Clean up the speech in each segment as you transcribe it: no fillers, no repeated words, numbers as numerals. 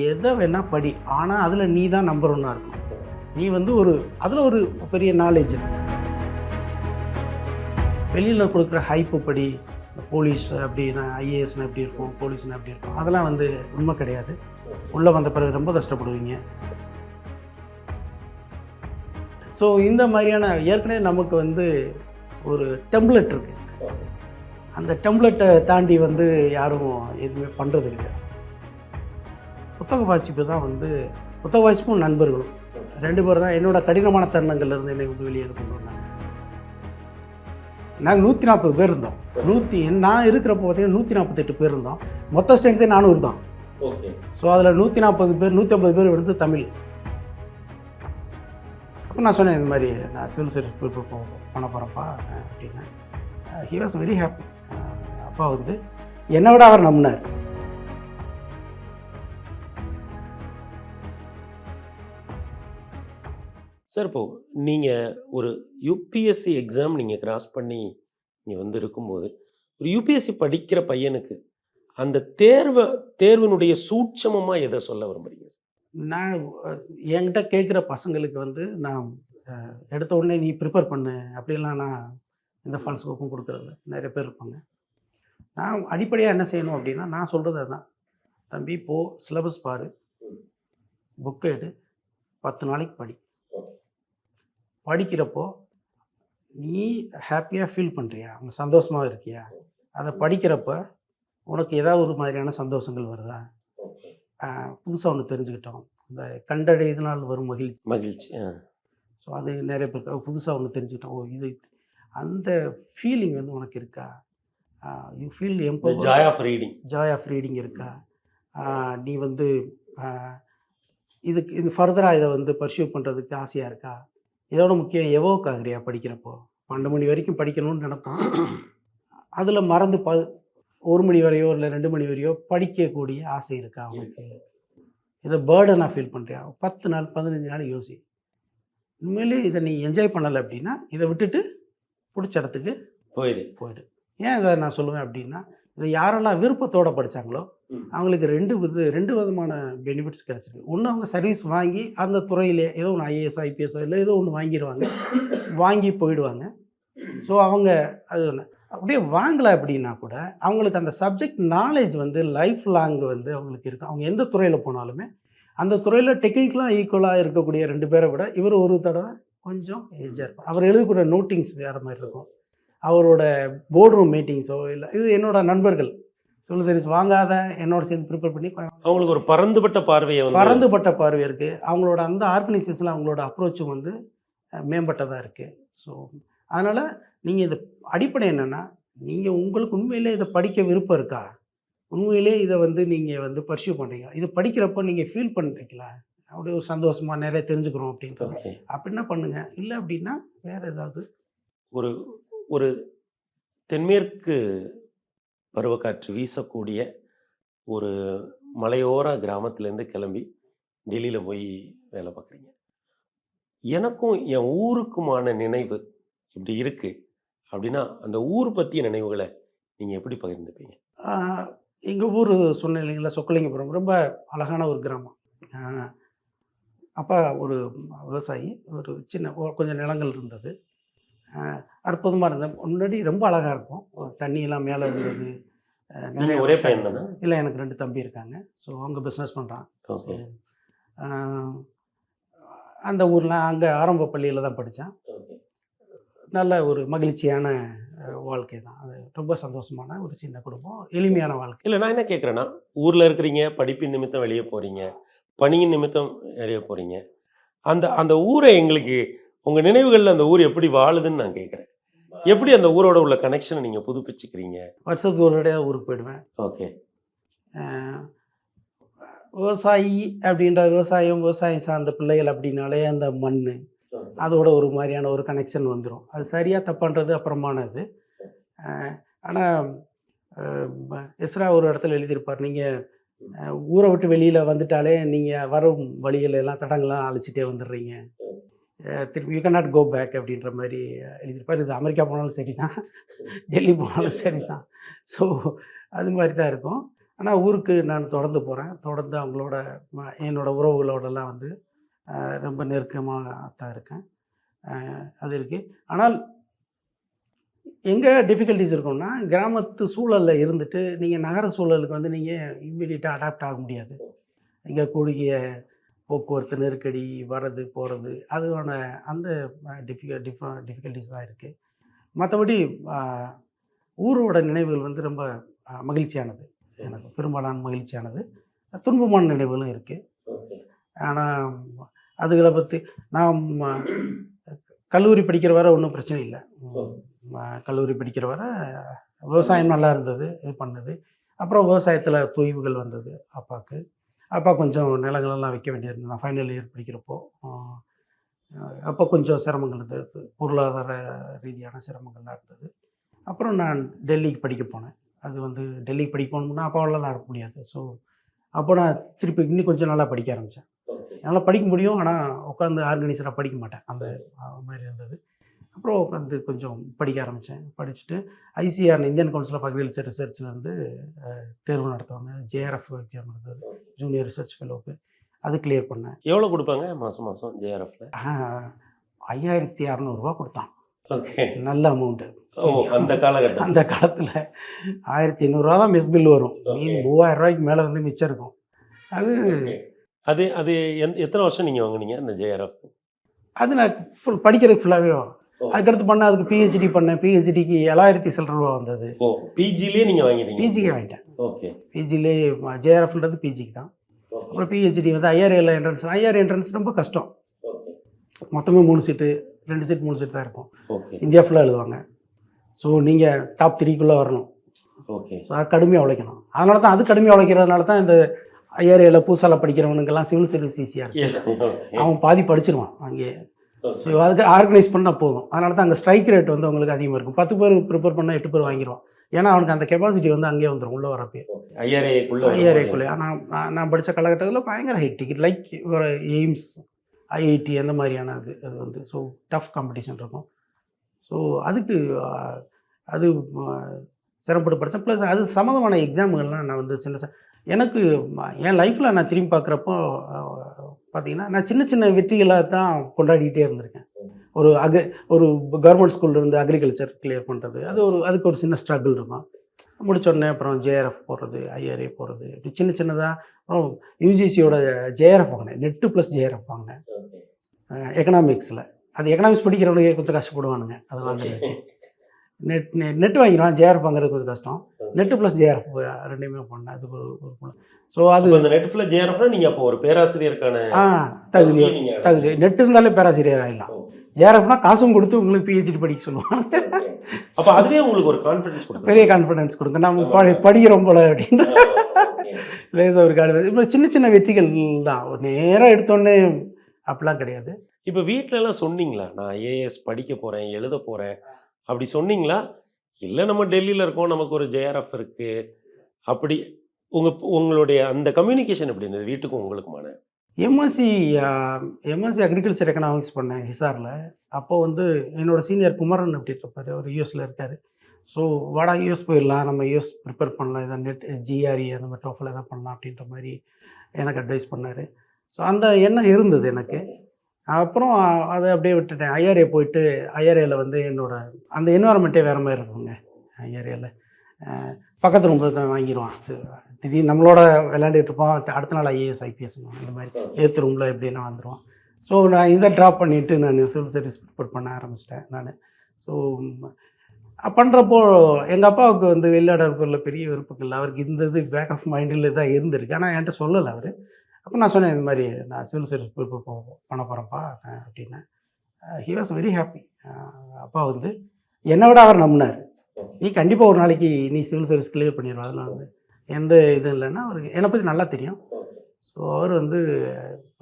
எதை வேணா படி, ஆனால் அதில் நீ தான் நம்பர் ஒன்னாக இருக்கணும். நீ வந்து அதில் ஒரு பெரிய நாலேஜ் இருக்கு. வெளியில் கொடுக்குற ஹைப்பு படி, போலீஸ் அப்படின்னா ஐஏஎஸ்னா எப்படி இருக்கும், போலீஸ்னா எப்படி இருக்கும், அதெல்லாம் வந்து உண்மை கிடையாது. உள்ளே வந்த பிறகு ரொம்ப கஷ்டப்படுவீங்க. ஸோ இந்த மாதிரியான ஏற்கனவே நமக்கு வந்து ஒரு டெம்ப்ளெட் இருக்கு. அந்த டெம்ப்ளெட்டை தாண்டி வந்து யாரும் எதுவுமே பண்ணுறது இல்லை. புத்தக வாசிப்பு தான் வந்து புத்தக வாசிப்பும் நண்பர்களும் 2 பேர் தான் என்னோட கடினமான தருணங்கள்லேருந்து என்னை வந்து வெளியே கொண்டு வந்தாங்க. நாங்கள் 140 பேர் இருந்தோம். நான் இருக்கிறப்போ பார்த்தீங்கன்னா 148 பேர் இருந்தோம். மொத்த ஸ்ட்ரென்த்தே 400 தான். ஓகே. ஸோ அதில் 140 பேர் 150 பேர் எடுத்து தமிழ். அப்போ நான் சொன்னேன், இந்த மாதிரி நான் சிவில் சர்வீஸ் பண்ண போகிறப்பா அப்படின்னா. He was very happy. அப்பா வந்து என்னை விட அவர் நம்பினார். சார், இப்போ நீங்கள் ஒரு யூபிஎஸ்சி எக்ஸாம் நீங்கள் கிராஸ் பண்ணி நீங்கள் வந்து இருக்கும்போது, ஒரு யூபிஎஸ்சி படிக்கிற பையனுக்கு அந்த தேர்வினுடைய சூட்சமமாக எதை சொல்ல விரும்புகிறீங்க சார்? நான் என்கிட்ட கேட்குற பசங்களுக்கு வந்து நான் எடுத்த உடனே நீ ப்ரிப்பேர் பண்ணு அப்படிலாம் நான் எந்த ஃபால்ஸ் ஹோப்பும் கொடுக்குறதில்ல. நிறைய பேர் இருப்பாங்க. நான் அடிப்படையாக என்ன செய்யணும் அப்படின்னா, நான் சொல்கிறது அதுதான். தம்பி, சிலபஸ் பாரு, புக்கை எடு, 10 நாளைக்கு படி. படிக்கிறப்போ நீ ஹாப்பியாக ஃபீல் பண்ணுறியா, அவங்க சந்தோஷமாக இருக்கியா, அதை படிக்கிறப்ப உனக்கு ஏதாவது ஒரு மாதிரியான சந்தோஷங்கள் வருதா, புதுசாக ஒன்று தெரிஞ்சுக்கிட்டோம், இந்த கண்டடையினால் வரும் மகிழ்ச்சி. ஸோ அது நிறைய பேர் புதுசாக ஒன்று தெரிஞ்சுக்கிட்டோம், இது அந்த ஃபீலிங் வந்து உனக்கு இருக்கா, you feel joy of reading இருக்கா, நீ வந்து இது ஃபர்தராக இதை வந்து பர்சியூ பண்ணுறதுக்கு ஆசையாக இருக்கா, இதோட முக்கியம் எவோக் ஆகுறியா படிக்கிறப்போ. 12 மணி வரைக்கும் படிக்கணும்னு நினைப்போம். அதில் மறந்து 1 மணி வரையோ இல்லை 2 மணி வரையோ படிக்கக்கூடிய ஆசை இருக்கா அவனுக்கு, இதை பேர்டனாக ஃபீல் பண்ணுறியா. 10 நாள் 15 நாள் யோசி. உண்மையிலே இதை நீ என்ஜாய் பண்ணலை அப்படின்னா இதை விட்டுட்டு பிடிச்ச இடத்துக்கு போயிடு. ஏன் இதை நான் சொல்லுவேன் அப்படின்னா, இதை யாரெல்லாம் விருப்பத்தோடு படித்தாங்களோ அவங்களுக்கு 2 விதமான பெனிஃபிட்ஸ் கிடச்சிருக்கு. ஒன்று, அவங்க சர்வீஸ் வாங்கி அந்த துறையிலே ஏதோ ஒன்று ஐஏஎஸ் ஐபிஎஸ்ஸோ இல்லை ஏதோ ஒன்று வாங்கி போயிடுவாங்க. ஸோ அவங்க அது ஒன்று அப்படியே வாங்கலை அப்படின்னா கூட அவங்களுக்கு அந்த சப்ஜெக்ட் நாலேஜ் வந்து லைஃப் லாங் வந்து அவங்களுக்கு இருக்கும். அவங்க எந்த துறையில் போனாலுமே அந்த துறையில் டெக்னிக்கலாக ஈக்குவலாக இருக்கக்கூடிய 2 பேரை விட இவர் ஒரு தடவை கொஞ்சம் ஏஜாக இருக்கும். அவர் எழுதக்கூடிய நோட்டிங்ஸ் வேறு மாதிரி இருக்கும். அவரோட போர்ட் ரூம் மீட்டிங்ஸோ இல்லை, இது என்னோட நண்பர்கள் சிவில் சர்வீஸ் வாங்காத என்னோட சேர்ந்து ப்ரிப்பேர் பண்ணி அவங்களுக்கு ஒரு பரந்துபட்ட பார்வை இருக்குது. அவங்களோட அந்த ஆர்கனைசேஷனில் அவங்களோட அப்ரோச்சும் வந்து மேம்பட்டதாக இருக்குது. ஸோ அதனால் நீங்கள் இது அடிப்படை என்னென்னா, நீங்கள் உங்களுக்கு உண்மையிலே இதை படிக்க விருப்பம் இருக்கா, உண்மையிலே இதை வந்து நீங்கள் வந்து பர்சியூ பண்ணுறீங்க, இது படிக்கிறப்போ நீங்கள் ஃபீல் பண்ணுறீங்களா, அப்படியே ஒரு சந்தோஷமாக நிறைய தெரிஞ்சுக்கிறோம் அப்படின்றது அப்படின்னா பண்ணுங்கள். இல்லை அப்படின்னா வேறு ஏதாவது ஒரு தென்மேற்கு பருவக்காற்று வீசக்கூடிய ஒரு மலையோர கிராமத்துலேருந்து கிளம்பி டெல்லியில் போய் வேலை பார்க்குறீங்க. எனக்கும் என் ஊருக்குமான நினைவு இப்படி இருக்குது அப்படின்னா, அந்த ஊர் பற்றிய நினைவுகளை நீங்கள் எப்படி பகிர்ந்துப்பீங்க? எங்கள் ஊர் சொன்ன இல்லைங்களா, சொக்கலிங்கபுரம் ரொம்ப அழகான ஒரு கிராமம். அப்பா ஒரு விவசாயி, ஒரு சின்ன கொஞ்சம் நிலங்கள் இருந்தது. அற்புதமாக இருந்தேன். முன்னாடி ரொம்ப அழகாக இருக்கும், தண்ணியெல்லாம் மேலே இருந்தது. ஒரே பையன் தானே? இல்லை, எனக்கு 2 தம்பி இருக்காங்க. ஸோ அவங்க பிஸ்னஸ் பண்ணுறான். அந்த ஊரில் அங்கே ஆரம்ப பள்ளியில் தான் படித்தேன். நல்ல ஒரு மகிழ்ச்சியான வாழ்க்கை தான் அது. ரொம்ப சந்தோஷமான ஒரு சின்ன குடும்பம், எளிமையான வாழ்க்கை. இல்லை, நான் என்ன கேட்குறேன்னா, ஊரில் இருக்கிறீங்க, படிப்பின் நிமித்தம் வெளியே போகிறீங்க, பணியின் நிமித்தம் வெளியே போகிறீங்க. அந்த ஊரை எங்களுக்கு உங்கள் நினைவுகளில் அந்த ஊர் எப்படி வாழுதுன்னு நான் கேட்குறேன். எப்படி அந்த ஊரோட உள்ள கனெக்ஷனை நீங்கள் புதுப்பிச்சுக்கிறீங்க? வருஷத்துக்கு ஒரு தடவை ஊருக்கு போயிடுவேன். ஓகே. விவசாயி அப்படின்ற விவசாயம் சார்ந்த பிள்ளைகள் அப்படின்னாலே அந்த மண் அதோட ஒரு மாதிரியான ஒரு கனெக்ஷன் வந்துடும். அது சரியாக தப்புன்றது அப்புறமானது. ஆனால் எஸ்ரா ஒரு இடத்துல எழுதியிருப்பார், நீங்கள் ஊரை விட்டு வெளியில் வந்துட்டாலே நீங்கள் வரும் வழிகள் எல்லாம் தடங்கள்லாம் அழைச்சிட்டே வந்துடுறீங்க, திருப்பி you can not go back அப்படின்ற மாதிரி எழுதியிருப்பார். இது அமெரிக்கா போனாலும் சரி தான், டெல்லி போனாலும் சரி தான். ஸோ அது மாதிரி தான் இருக்கும். ஆனால் ஊருக்கு நான் தொடர்ந்து போகிறேன். தொடர்ந்து அவங்களோட என்னோட உறவுகளோடலாம் வந்து ரொம்ப நெருக்கமாக தான் இருக்கேன். அது இருக்குது. ஆனால் எங்கே டிஃபிகல்ட்டிஸ் இருக்கும்னா, கிராமத்து சூழலில் இருந்துட்டு நீங்கள் நகர சூழலுக்கு வந்து நீங்கள் இம்மீடியட்டாக அடாப்ட் ஆக முடியாது. இங்கே கூடிய போக்குவரத்து நெருக்கடி, வர்றது போகிறது அதுவான அந்த டிஃபிகல்ட்டிஸ் தான் இருக்குது. மற்றபடி ஊரோட நினைவுகள் வந்து ரொம்ப மகிழ்ச்சியானது. எனக்கு பெரும்பாலான மகிழ்ச்சியானது. துன்பமான நினைவுகளும் இருக்குது. ஆனால் அதுகளை பற்றி நான் கல்லூரி படிக்கிற வரை ஒன்றும் பிரச்சனை இல்லை. கல்லூரி படிக்கிற வரை விவசாயம் நல்லா இருந்தது, இது பண்ணது. அப்புறம் விவசாயத்தில் தொய்வுகள் வந்தது அப்பாவுக்கு. அப்பா கொஞ்சம் நிலங்களெல்லாம் விற்க வேண்டியிருந்தது. நான் ஃபைனல் இயர் படிக்கிறப்போ அப்போ கொஞ்சம் சிரமங்கள் இருந்தது, பொருளாதார ரீதியான சிரமங்கள்லாம் இருந்தது. அப்புறம் நான் டெல்லிக்கு படிக்க போனேன். அது வந்து டெல்லிக்கு படிக்க போகணும்னா அப்பாவால் நடக்க முடியாது. ஸோ அப்போ நான் திருப்பி இன்னும் கொஞ்சம் நல்லா படிக்க ஆரம்பித்தேன். என்னால் படிக்க முடியும், ஆனால் உட்காந்து ஆர்கனைசராக படிக்க மாட்டேன், அந்த மாதிரி இருந்தது. அப்புறம் உட்காந்து கொஞ்சம் படிக்க ஆரம்பித்தேன். படிச்சுட்டு ICAR Indian council of agriculture ரிசர்ச்லேருந்து தேர்வு நடத்துவாங்க. ஜேஆர்எஃப் எக்ஸாம் இருந்தது, ஜூனியர் ரிசர்ச் ஃபெலோவுக்கு. அது கிளியர் பண்ணேன். எவ்வளோ கொடுப்பாங்க மாதம் மாதம் ஜேஆர்எஃப்ல? 5600 கொடுத்தான். ஓகே, நல்ல அமௌண்ட்டு. அந்த காலகட்டம், அந்த காலத்தில் 1800 தான் மெஸ் பில் வரும். மீதி 3000 ரூபாய்க்கு மேலே வந்து மிச்சம் இருக்கும். அது அது அது எத்தனை வருஷம் நீங்கள் வாங்குனீங்க அந்த ஜேஆர்எஃப்? அது நான் படிக்கிறதுக்கு ஃபுல்லாகவே அதுக்கடுத்து பண்ணேன். அதுக்கு பிஹெச்டி பண்ணேன். பிஹெச்டிக்கு 7000 சில்லற ரூபா வந்தது. பிஜிலேயே நீங்கள் வாங்கிட்டீங்க? பிஜிக்கு வாங்கிட்டேன். ஓகே, பிஜிலே ஜேஆர்எஃப்ன்றது பிஜிக்கு தான். அப்புறம் பிஹெச்டி வந்து ஐஆர்ஏல என்ட்ரன்ஸ். ஐஆர்ஏ என்ட்ரன்ஸ் ரொம்ப கஷ்டம். மொத்தமே 3 சீட்டு, 2 சீட் 3 சீட் தான் இருக்கும். இந்தியா ஃபுல்லாக எழுதுவாங்க. ஸோ நீங்கள் டாப் 3க்குள்ளே வரணும். ஓகே, ஸோ அது கடுமையாக உழைக்கணும். அதனால தான் அது கடுமையாக உழைக்கிறதுனால தான் இந்த ஐஆர்ஏல பூசால படிக்கிறவனுக்கெல்லாம் சிவில் சர்வீஸ் ஈஸியாக இருக்கும். அவன் பாதி படிச்சிருவான் அங்கே. ஸோ அதுக்கு ஆர்கனைஸ் பண்ணால் போதும். அதனால தான் அங்கே ஸ்ட்ரைக் ரேட் வந்து உங்களுக்கு அதிகமாக இருக்கும். 10 பேர் ப்ரிப்பேர் பண்ணால் 8 பேர் வாங்கிடுவான். ஏன்னா அவனுக்கு அந்த கெப்பாசிட்டி வந்து அங்கேயே வந்துடும் உள்ளே வரப்பே. ஐஆர்ஏக்குள்ளே. ஆனால் நான் படித்த காலகட்டத்தில் பயங்கர ஹெக்டிக். லைக் ஒரு எய்ம்ஸ், ஐஐடி அந்த மாதிரியான அது வந்து ஸோ டஃப் காம்படிஷன் இருக்கும். ஸோ அதுக்கு அது சிரமப்பட்டு படித்தேன். ப்ளஸ் அது சம்மந்தமான எக்ஸாமுகள்லாம் நான் வந்து எனக்கு என் லைஃப்பில் நான் திரும்பி பார்க்குறப்போ பார்த்தீங்கன்னா நான் சின்ன சின்ன வெற்றிகளாக தான் கொண்டாடிக்கிட்டே இருந்திருக்கேன். ஒரு கவர்மெண்ட் ஸ்கூலில் இருந்து அக்ரிகல்ச்சர் கிளியர் பண்ணுறது, அதுக்கு ஒரு சின்ன ஸ்ட்ரகிள் இருக்கும். முடிச்சோடனே அப்புறம் ஜேஆர்எஃப் போடுறது, ஐஆர்ஏ போடுறது, இப்படி சின்ன சின்னதாக. அப்புறம் யூஜிசியோட ஜேஆர்எஃப் வாங்கினேன், நெட்டு ப்ளஸ் ஜேஆர்எஃப் வாங்கினேன் எக்கனாமிக்ஸில். அது எக்கனாமிக்ஸ் படிக்கிறவனுக்கு கொஞ்சம் கஷ்டப்படுவானுங்க அது வாங்குறது. நெட் வாங்கிடுவான், ஜேஆர்எஃப் வாங்குறது கொஞ்சம் கஷ்டம். நெட்டு ப்ளஸ் ஜேஆர்எஃப் ரெண்டையுமே பண்ணேன். அது ஒரு ஸோ அது அந்த நெட் ப்ளஸ் ஜேஆர்எஃப்னா நீங்கள் அப்போ ஒரு பேராசிரியருக்கான தகுதி நெட் இருந்தாலே பேராசிரியர் ஆகிடலாம். ஜேஆர்எஃப்னா காசும் கொடுத்து உங்களுக்கு பிஹெச்டி படிக்க சொல்லுவாங்க. அப்போ அதுவே உங்களுக்கு ஒரு கான்ஃபிடன்ஸ் கொடுக்கும், பெரிய கான்ஃபிடன்ஸ் கொடுங்க. நம்ம படிக்கிறோம் போல அப்படின்னு லேசாக ஒரு கான்ஃபிடன்ஸ். இப்போ சின்ன சின்ன வெற்றிகள் தான், ஒரு நேராக எடுத்தோடனே அப்படிலாம் கிடையாது. இப்போ வீட்டிலலாம் சொன்னீங்களா நான் ஐஏஎஸ் படிக்க போகிறேன், எழுத போகிறேன் அப்படி சொன்னீங்களா? இல்லை நம்ம டெல்லியில் இருக்கோம், நமக்கு ஒரு ஜேஆர்எஃப் இருக்குது அப்படி உங்களுடைய அந்த கம்யூனிகேஷன் எப்படி இருந்தது வீட்டுக்கும் உங்களுக்குமான? எம்எஸ்சி அக்ரிகல்ச்சர் எக்கனாமிக்ஸ் பண்ணேன் ஹிசாரில். அப்போது வந்து என்னோட சீனியர் குமரன் அப்படி இருப்பார், அவர் யூஎஸில் இருக்கார். ஸோ வாடா யூஎஸ் போயிடலாம், நம்ம யூஎஸ் ப்ரிப்பேர் பண்ணலாம், இதை நெட் ஜிஆர்இ அந்த மாதிரி டோஃபல் எதாவது பண்ணலாம் அப்படின்ற மாதிரி எனக்கு அட்வைஸ் பண்ணார். ஸோ அந்த எண்ணம் இருந்தது எனக்கு. அப்புறம் அதை அப்படியே விட்டுட்டேன். ஐஆர்ஏ போயிட்டு ஐஆர்ஏல வந்து என்னோட அந்த என்வாரன்மெண்ட்டே வேறு மாதிரி இருக்குங்க. ஐஆர்ஏல பக்கத்து ரொம்ப வாங்கிடுவான். திடீர்னு நம்மளோட விளையாண்டுட்டு இருப்போம், அடுத்த நாள் ஐஏஎஸ் ஐபிஎஸ் இந்த மாதிரி ஏற்று ரூமில் எப்படின்னா வந்துடுவான். ஸோ நான் இதை ட்ராப் பண்ணிவிட்டு நான் சிவில் சர்வீஸ் ப்ரிப்பேர் பண்ண ஆரம்பிச்சிட்டேன் நான். ஸோ பண்ணுறப்போ எங்கள் அப்பாவுக்கு வந்து வெளிநாடுகளில் பெரிய விருப்பங்கள், அவருக்கு இந்த இது பேக் ஆஃப் மைண்டில் தான் இருந்திருக்கு. ஆனால் என்கிட்ட சொல்லலை அவர். அப்போ நான் சொன்னேன், இந்த மாதிரி நான் சிவில் சர்வீஸ் ப்ரிப்பேர் பண்ண போகிறேன்ப்பா அப்படின்னேன். He was very happy. அப்பா வந்து என்னை விட அவர் நம்பினார். நீ கண்டிப்பாக ஒரு நாளைக்கு நீ சிவில் சர்வீஸ் கிளியர் பண்ணிடுவா, அதெல்லாம் வந்து எந்த இதுவும் இல்லைன்னா அவருக்கு என்னை பற்றி நல்லா தெரியும். ஸோ அவர் வந்து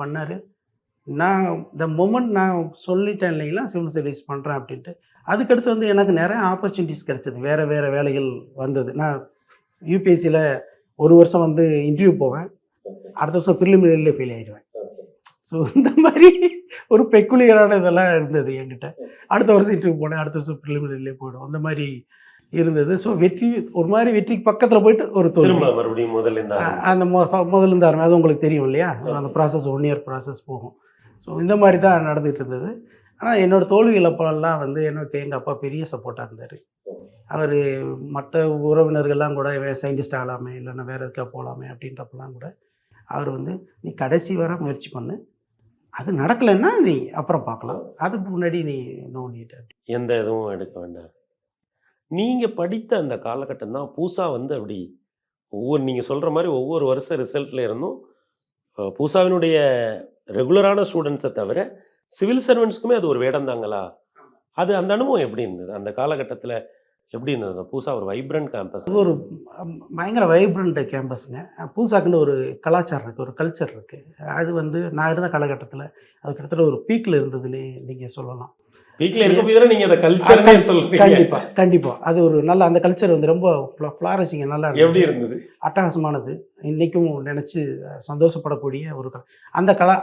பண்ணார். நான் த மொமெண்ட் நான் சொல்லிட்டேன் இல்லைங்களா சிவில் சர்வீஸ் பண்ணுறேன் அப்படின்ட்டு, அதுக்கடுத்து வந்து எனக்கு நிறைய ஆப்பர்ச்சுனிட்டிஸ் கிடைச்சது, வேறு வேறு வேலைகள் வந்தது. நான் யூபிஎஸ்சியில் ஒரு வருஷம் வந்து இன்டர்வியூ போவேன், அடுத்த வருஷம் ப்ரிலிமினரியிலே ஃபெயில் ஆகிடுவேன். ஸோ இந்த மாதிரி ஒரு பெக்குலியரான இதெல்லாம் இருந்தது என்கிட்ட. அடுத்த வருஷம் இன்டர்வியூ போனேன், அடுத்த வருஷம் ப்ரிலிமினரியிலே போய்டும். அந்த மாதிரி இருந்தது. ஸோ வெற்றி ஒரு மாதிரி வெற்றிக்கு பக்கத்தில் போயிட்டு ஒரு தோல்வி. திரும்ப மறுபடியும் முதல்ல இருந்து அந்த முதல்ல இருந்து ஆரம்பி அது உங்களுக்கு தெரியும் இல்லையா? அந்த ப்ராசஸ் 1 இயர் ப்ராசஸ் போகும். ஸோ இந்த மாதிரி தான் நடந்துகிட்டு இருந்தது. ஆனால் என்னோடய தோல்விகள் அப்போல்லாம் வந்து எனக்கு எங்கள் அப்பா பெரிய சப்போர்ட்டாக இருந்தார். அவர் மற்ற உறவினர்கள்லாம் கூட சயின்டிஸ்ட் ஆகலாமே, இல்லைன்னா வேறு எதுக்காக போகலாமே அப்படின்றப்பெல்லாம் கூட அவர் வந்து நீ கடைசி வர முயற்சி பண்ணு, அது நடக்கலைன்னா நீ அப்புறம் பார்க்கலாம், அதுக்கு முன்னாடி நீ நோ நீட். எந்த இதுவும் எடுக்க வேண்டாம். நீங்க படித்த அந்த காலகட்டம் தான் பூசா வந்து அப்படி நீங்க சொல்ற மாதிரி ஒவ்வொரு வருஷ ரிசல்ட்ல இருந்தும் பூசாவினுடைய ரெகுலரான ஸ்டூடெண்ட்ஸை தவிர சிவில் சர்வெண்ட்ஸ்க்குமே அது ஒரு வேடம் தாங்களா? அது அந்த அனுபவம் எப்படி இருந்தது அந்த காலகட்டத்தில்? எப்படி இருந்தது அந்த பூசா ஒரு வைப்ரண்ட் கேம்பஸ்? ஒரு பயங்கர வைப்ரண்ட் கேம்பஸுங்க. பூசாக்குன்னு ஒரு கலாச்சாரம் இருக்குது, ஒரு கல்ச்சர் இருக்குது. அது வந்து நான் இருந்த காலகட்டத்தில் அது கிட்டத்தட்ட ஒரு பீக்கில் இருந்ததுன்னே நீங்கள் சொல்லலாம். வீட்டில் இருக்க போய் நீங்கள் அந்த கல்ச்சர் சொல்றீங்க. கண்டிப்பாக கண்டிப்பாக அது ஒரு நல்ல அந்த கல்ச்சர் வந்து ரொம்ப ஃப்ளாரிஷிங்க, நல்லா எப்படி இருந்தது? அட்டகாசமானது. இன்றைக்கும் நினச்சி சந்தோஷப்படக்கூடிய ஒரு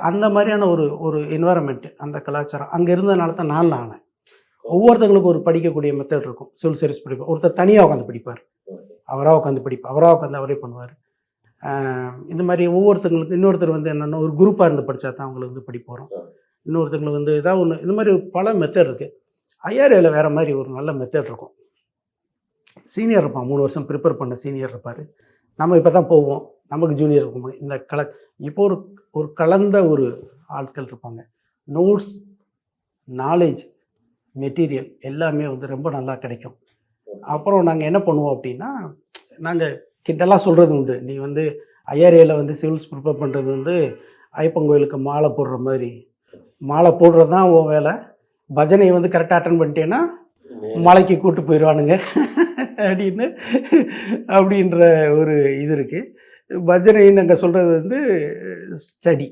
அந்த மாதிரியான ஒரு என்வாரன்மெண்ட்டு, அந்த கலாச்சாரம் அங்கே இருந்ததுனால தான் நான் ஆனேன். ஒவ்வொருத்தங்களுக்கு ஒரு படிக்கக்கூடிய மெத்தட் இருக்கும். சிவில் சர்வீஸ் படிப்பார், ஒருத்தர் தனியாக உட்காந்து படிப்பார், அவராக உட்காந்து படிப்பார், அவராக உட்காந்து அவரே பண்ணுவார். இந்த மாதிரி ஒவ்வொருத்தங்களுக்கு இன்னொருத்தர் வந்து என்னென்னா ஒரு குரூப்பாக இருந்து படித்தா தான் அவங்களுக்கு வந்து படிப்பு வரும். இன்னொருத்தங்களுக்கு வந்து ஏதாவது ஒன்று, இந்த மாதிரி பல மெத்தட் இருக்குது. ஐஆர்ஏல வேறு மாதிரி ஒரு நல்ல மெத்தட் இருக்கும். சீனியர் இருப்பான், 3 வருஷம் ப்ரிப்பேர் பண்ண சீனியர் இருப்பார். நம்ம இப்போ தான் போவோம், நமக்கு ஜூனியர் இருக்கும். இந்த இப்போ ஒரு கலந்த ஒரு ஆட்கள் இருப்பாங்க. நோட்ஸ், நாலேஜ், மெட்டீரியல் எல்லாமே வந்து ரொம்ப நல்லா கிடைக்கும். அப்புறம் நாங்கள் என்ன பண்ணுவோம் அப்படின்னா, நாங்கள் கிட்டலாம் சொல்கிறது உண்டு, நீ வந்து ஐஆர்ஏல வந்து சிவில்ஸ் ப்ரிப்பேர் பண்ணுறது வந்து ஐயப்பங்கோயிலுக்கு மாலை போடுற மாதிரி, மாலை போடுறது தான் உன் வேலை, பஜனையை வந்து கரெக்டாக அட்டன் பண்ணிட்டேன்னா மலைக்கு கூப்பிட்டு போயிடுவானுங்க அப்படின்ற ஒரு இது இருக்குது. பஜனைன்னு நாங்கள் சொல்கிறது வந்து ஸ்டடி.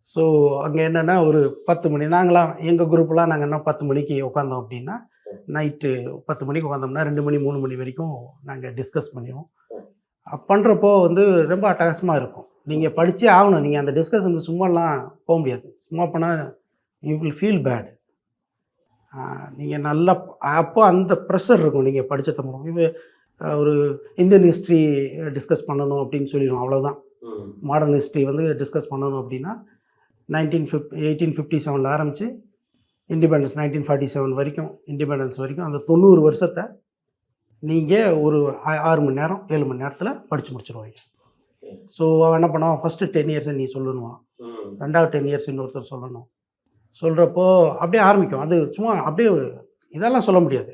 ஸோ அங்கே என்னென்னா ஒரு 10 மணி, நாங்களாம் எங்கள் குரூப்லாம் நாங்கள் என்ன 10 மணிக்கு உட்காந்தோம் அப்படின்னா, நைட்டு 10 மணிக்கு உட்காந்தோம்னா 2 மணி 3 மணி வரைக்கும் நாங்கள் டிஸ்கஸ் பண்ணுவோம். பண்ணுறப்போ வந்து ரொம்ப அட்டகாசமாக இருக்கும். நீங்கள் படித்தே ஆகணும். நீங்கள் அந்த டிஸ்கஷனுக்கு சும்மாலாம் போக முடியாது. சும்மா போனால் யூ வில் ஃபீல் பேட். நீங்கள் நல்லா அப்போ அந்த ப்ரெஷர் இருக்கும். நீங்கள் படித்தது மூலம் இது ஒரு இந்தியன் ஹிஸ்ட்ரி டிஸ்கஸ் பண்ணணும் அப்படின்னு சொல்லிடுவோம், அவ்வளோதான். மாடர்ன் ஹிஸ்ட்ரி வந்து டிஸ்கஸ் பண்ணணும் அப்படின்னா 1857 ஆரம்பித்து இண்டிபெண்டன்ஸ் 1947 வரைக்கும், இண்டிபெண்டன்ஸ் வரைக்கும் அந்த 90 வருஷத்தை நீங்கள் ஒரு 6 மணி நேரம் 7 மணி நேரத்தில் படித்து முடிச்சிடுவாங்க. ஸோ அவன் என்ன பண்ணுவான், ஃபஸ்ட்டு 10 இயர்ஸை நீ சொல்லணும், ரெண்டாவது 10 இயர்ஸ் இன்னொருத்தர் சொல்லணும். சொல்கிறப்போ அப்படியே ஆரம்பிக்கும். அது சும்மா அப்படியே இதெல்லாம் சொல்ல முடியாது,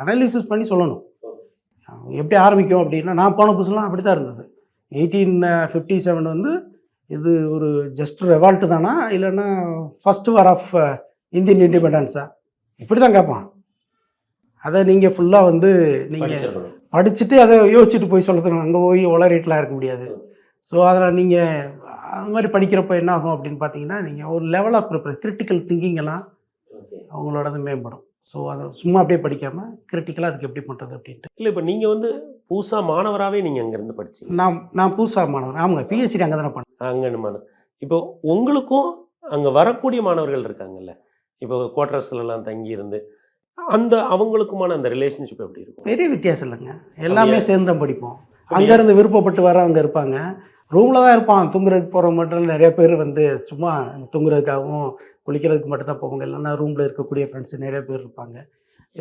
அனாலிசிஸ் பண்ணி சொல்லணும். எப்படி ஆரம்பிக்கும் அப்படின்னா, நான் போன புதுசுலாம் அப்படி தான் இருந்தது. 1857 வந்து இது ஒரு ஜஸ்ட் ரெவால்ட்டு தானா, இல்லைன்னா ஃபஸ்ட் வார் ஆஃப் இந்தியன் இண்டிபெண்டன்ஸா, இப்படி தான் கேட்பான். அதை நீங்கள் ஃபுல்லாக வந்து நீங்கள் படிச்சுட்டு அதை யோசிச்சுட்டு போய் சொல்லணும். அங்கே போய் உளறிட்டுலாம் இருக்க முடியாது. ஸோ அதில் நீங்கள் அது மாதிரி படிக்கிறப்ப என்ன ஆகும் அப்படின்னு பார்த்தீங்கன்னா, நீங்கள் ஒரு லெவல் ஆஃப் கிரிட்டிக்கல் திங்கிங் எல்லாம் அவங்களோடது மேம்படும். ஸோ அதை சும்மா அப்படியே படிக்காமல் கிரிட்டிக்கலாக அதுக்கு எப்படி பண்ணுறது அப்படின்ட்டு. இல்லை, இப்போ நீங்கள் வந்து பூசா மாணவராகவே நீங்கள் அங்கேருந்து படிச்சீங்க? நான் பூசா மாணவர். ஆமாங்க, பிஹெச்டி அங்கே தானே பண்ணேன். அங்கே மாணவர். இப்போ உங்களுக்கும் அங்கே வரக்கூடிய மாணவர்கள் இருக்காங்கல்ல, இப்போ குவார்டர்ஸ்லாம் தங்கி இருந்து அவங்களுக்குமான அந்த ரிலேஷன்ஷிப் எப்படி இருக்கும்? பெரிய வித்தியாசம் இல்லைங்க, எல்லாமே சேர்ந்து தான் படிப்போம். அங்கேருந்து விருப்பப்பட்டு வரவங்க இருப்பாங்க, ரூமில் தான் இருப்பான். தூங்குறதுக்கு போகிற மட்டும் நிறைய பேர் வந்து சும்மா தூங்குறதுக்காகவும் குளிக்கிறதுக்கு மட்டும் தான் போவாங்க. இல்லைன்னா ரூமில் இருக்கக்கூடிய ஃப்ரெண்ட்ஸ் நிறைய பேர் இருப்பாங்க.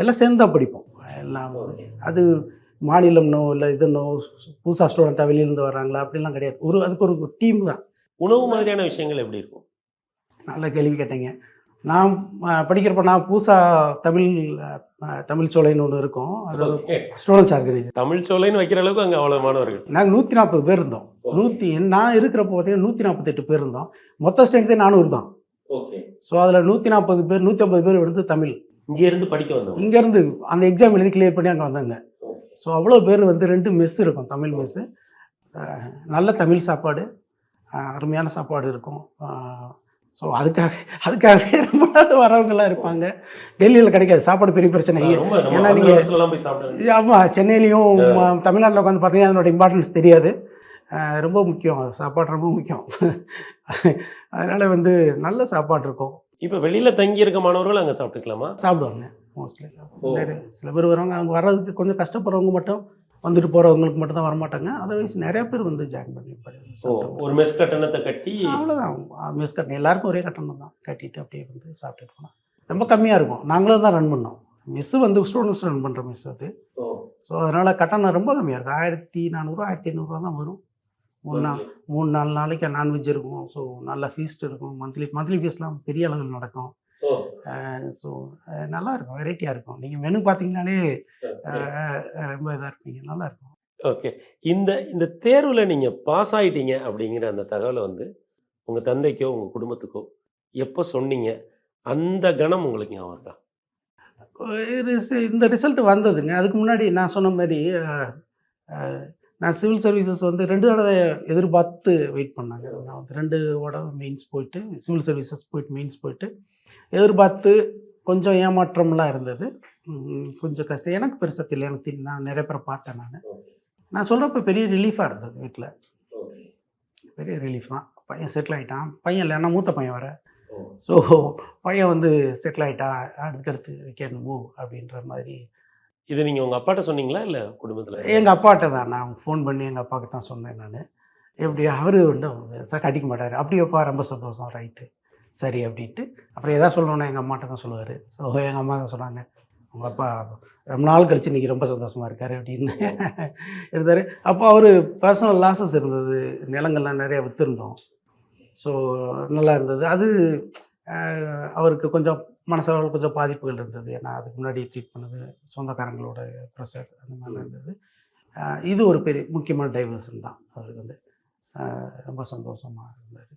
எல்லாம் சேர்ந்து தான் படிப்போம். எல்லாம் அது மாநிலம்னோ இல்லை இதுன்னோ புதுசாக ஸ்டூடெண்ட்டாக வெளியிலேருந்து வர்றாங்களா அப்படிலாம் கிடையாது. அதுக்கு ஒரு டீம் தான். உணவு மாதிரியான விஷயங்கள் எப்படி இருக்கும்? நல்ல கேள்வி கேட்டீங்க. நான் படிக்கிறப்ப நான் பூசா தமிழ் சோலைன்னு ஒன்று இருக்கும், அது ஸ்டூடெண்ட்ஸ் ஆர்கனைசேஷன். தமிழ் சோலைன்னு வைக்கிற அளவுக்கு அங்கே அவ்வளோ மாணவர்கள். நாங்கள் 140 பேர் இருந்தோம். நான் இருக்கிறப்போ பார்த்தீங்கன்னா 148 பேர் இருந்தோம். மொத்த ஸ்ட்ரென்த்தே 400 தான். ஓகே. ஸோ அதில் 140 பேர் 150 பேர் எடுத்து தமிழ் இங்கேருந்து படிக்க வந்தோம். இங்கேருந்து அந்த எக்ஸாம் எழுதி கிளியர் பண்ணி அங்கே வந்தாங்க. ஸோ அவ்வளோ பேர் வந்து 2 மெஸ் இருக்கும், தமிழ் மெஸ்ஸு. நல்ல தமிழ் சாப்பாடு, அருமையான சாப்பாடு இருக்கும். ஸோ அதுக்காகவே ரொம்ப நாள் வரவங்கெல்லாம் இருப்பாங்க. டெல்லியில் கிடைக்காது சாப்பாடு, பெரிய பிரச்சனை. ஏன்னா நீங்கள் ஆமாம், சென்னையிலையும் தமிழ்நாட்டில் உட்காந்து பார்த்தீங்கன்னா அதனோட இம்பார்ட்டன்ஸ் தெரியாது. ரொம்ப முக்கியம், சாப்பாடு ரொம்ப முக்கியம். அதனால் வந்து நல்ல சாப்பாடு இருக்கும். இப்போ வெளியில் தங்கி இருக்க மாணவர்கள் அங்கே சாப்பிட்டுக்கலாமா? சாப்பிடுவாங்க. மோஸ்ட்லி. ஓ. நிறைய சில பேர் வருவாங்க, அவங்க வர்றதுக்கு கொஞ்சம் கஷ்டப்படுறவங்க மட்டும் வந்துட்டு போகிறவங்களுக்கு மட்டும் தான் வரமாட்டாங்க. அதர்வைஸ் நிறைய பேர் வந்து ஜாயின் பண்ணி ஓ, ஒரு மெஸ் கட்டணத்தை கட்டி. அவ்வளோதான். மெஸ் கட்டணம் எல்லாருக்கும் ஒரே கட்டணம் தான். கட்டிட்டு அப்படியே வந்து சாப்பிட்டுட்டு போனோம். ரொம்ப கம்மியாக இருக்கும். நாங்களும் தான் ரன் பண்ணோம். மெஸ்ஸு வந்து ஸ்டூடெண்ட்ஸ் ரன் பண்ணுற மெஸ் அது. ஓ, ஸோ அதனால் கட்டணம் ரொம்ப கம்மியாக இருக்கும். 1400 1500 தான் வரும். 3-4 நாளைக்கு நான்வெஜ் இருக்கும். ஸோ நல்ல ஃபீஸ்ட் இருக்கும். மந்த்லி ஃபீஸ்லாம் பெரிய அளவில் நடக்கும். ஓ, ஸோ நல்லாயிருக்கும். வெரைட்டியாக இருக்கும். நீங்கள் மெனு பார்த்தீங்கன்னாலே ரொம்ப இதாக இருப்பீங்க. நல்லாயிருக்கும். ஓகே. இந்த இந்த தேர்வுல நீங்க பாஸ் ஆயிட்டீங்க அப்படிங்கிற அந்த தகவல வந்து உங்க தந்தைக்கோ, உங்க குடும்பத்துக்கோ எப்போ சொன்னீங்க? அந்த கணம் உங்களுக்கு ஞாபகம் இருக்கா? இந்த ரிசல்ட் வந்ததுங்க. அதுக்கு முன்னாடி நான் சொன்ன மாரி நான் சிவில் சர்வீசஸ் வந்து 2 தடவ எதிர்பார்த்து வெயிட் பண்ணேங்க. நான் வந்து 2 தடவ மெயின்ஸ் போயிட்டு, சிவில் சர்வீசஸ் போயிட்டு, மெயின்ஸ் போயிட்டு எதிர்பார்த்து கொஞ்சம் ஏமாற்றம்லாம் இருந்தது. கொஞ்சம் கஷ்டம். எனக்கு பெருசா தெரியல. எனக்கு நான் நிறைய பேர பார்த்தேன் நானு. நான் சொல்றப்ப பெரிய ரிலீஃபா இருந்தது வீட்ல. பெரிய ரிலீஃப் தான். பையன் செட்டில் ஆயிட்டான். பையன் இல்ல, நான் மூத்த பையன் வேற. ஸோ பையன் வந்து செட்டில் ஆயிட்டான். அதுக்கடுத்து வி கேன் மூவ் அப்படின்ற மாதிரி. இது நீங்க உங்க அப்பாட்ட சொன்னீங்களா? இல்ல குடும்பத்துல? எங்க அப்பாட்ட தான் நான் ஃபோன் பண்ணி எங்க அப்பாவுக்கு தான் சொன்னேன் நானு. எப்படி அவரு வந்து சார் அடிக்க மாட்டாரு. அப்படியாப்பா ரொம்ப சந்தோஷம். ரைட்டு. சரி அப்படின்ட்டு. அப்புறம் எதாவது சொல்லணும்னா எங்க அம்மாட்ட தான் சொல்லுவாரு. ஸோ எங்க அம்மா தான் சொன்னாங்க, உங்க அப்பா ரொம்ப நாள் கழிச்சு இன்னைக்கு ரொம்ப சந்தோஷமா இருக்காரு அப்படின்னு இருந்தாரு. அப்போ அவரு பர்சனல் லாஸஸ் இருந்தது. நிலங்கள்லாம் நிறைய வித்திருந்தோம். ஸோ நல்லா இருந்தது. அது அவருக்கு கொஞ்சம் மனசளவில் கொஞ்சம் பாதிப்புகள் இருந்தது. ஏன்னா அதுக்கு முன்னாடி ட்ரீட் பண்ணது சொந்தக்காரங்களோட ப்ரெஷர் அந்த மாதிரிலாம் இருந்தது. இது ஒரு பெரிய முக்கியமான டைவர்ஷன் தான் அவருக்கு வந்து. ரொம்ப சந்தோஷமாக இருந்தார்.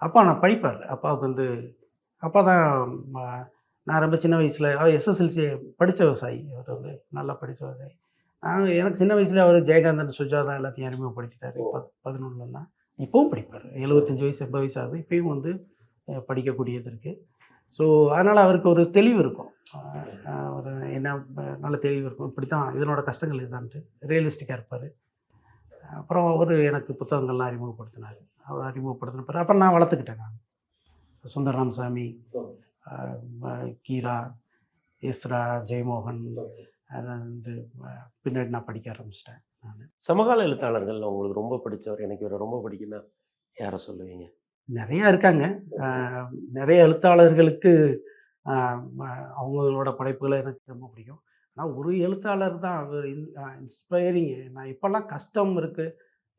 அப்பா நான் படிப்பார். அப்பாவுக்கு வந்து அப்பா தான் நான் ரொம்ப சின்ன வயசில் அவர் எஸ்எஸ்எல்சி படித்த விவசாயி. அவர் வந்து நல்லா படித்த விவசாயி. எனக்கு சின்ன வயசில் அவர் ஜெயகாந்தன், சுஜாதா எல்லாத்தையும் அறிமுகப்படுத்திட்டார். 11லாம் இப்போவும் படிப்பார். 75 வயசு 80 வயசு ஆகுது. இப்பயும் வந்து படிக்கக்கூடியது இருக்குது. ஸோ அதனால் அவருக்கு ஒரு தெளிவு இருக்கும். ஒரு என்ன நல்ல தெளிவு இருக்கும். இப்படி தான் இதனோட கஷ்டங்கள் இதுதான்ட்டு ரியலிஸ்டிக்காக இருப்பார். அப்புறம் அவர் எனக்கு புத்தகங்கள்லாம் அறிமுகப்படுத்தினார். அவர் அறிமுகப்படுத்தின பிறகு அப்புறம் நான் வளர்த்துக்கிட்டேன். நான் சுந்தர ராமசாமி, கீரா, எஸ்ரா, ஜெயமோகன் வந்து பின்னாடி நான் படிக்க ஆரம்பிச்சிட்டேன். நான் சமகால எழுத்தாளர்கள் உங்களுக்கு ரொம்ப பிடிச்சவர், எனக்கு இவரை ரொம்ப பிடிக்கும்னா யாரை சொல்லுவீங்க? நிறையா இருக்காங்க. நிறைய எழுத்தாளர்களுக்கு அவங்களோட படைப்புகளை எனக்கு ரொம்ப பிடிக்கும். ஆனால் ஒரு எழுத்தாளர் தான் அவர் இன்ஸ்பைரிங். நான் எப்போல்லாம் கஷ்டம் இருக்குது,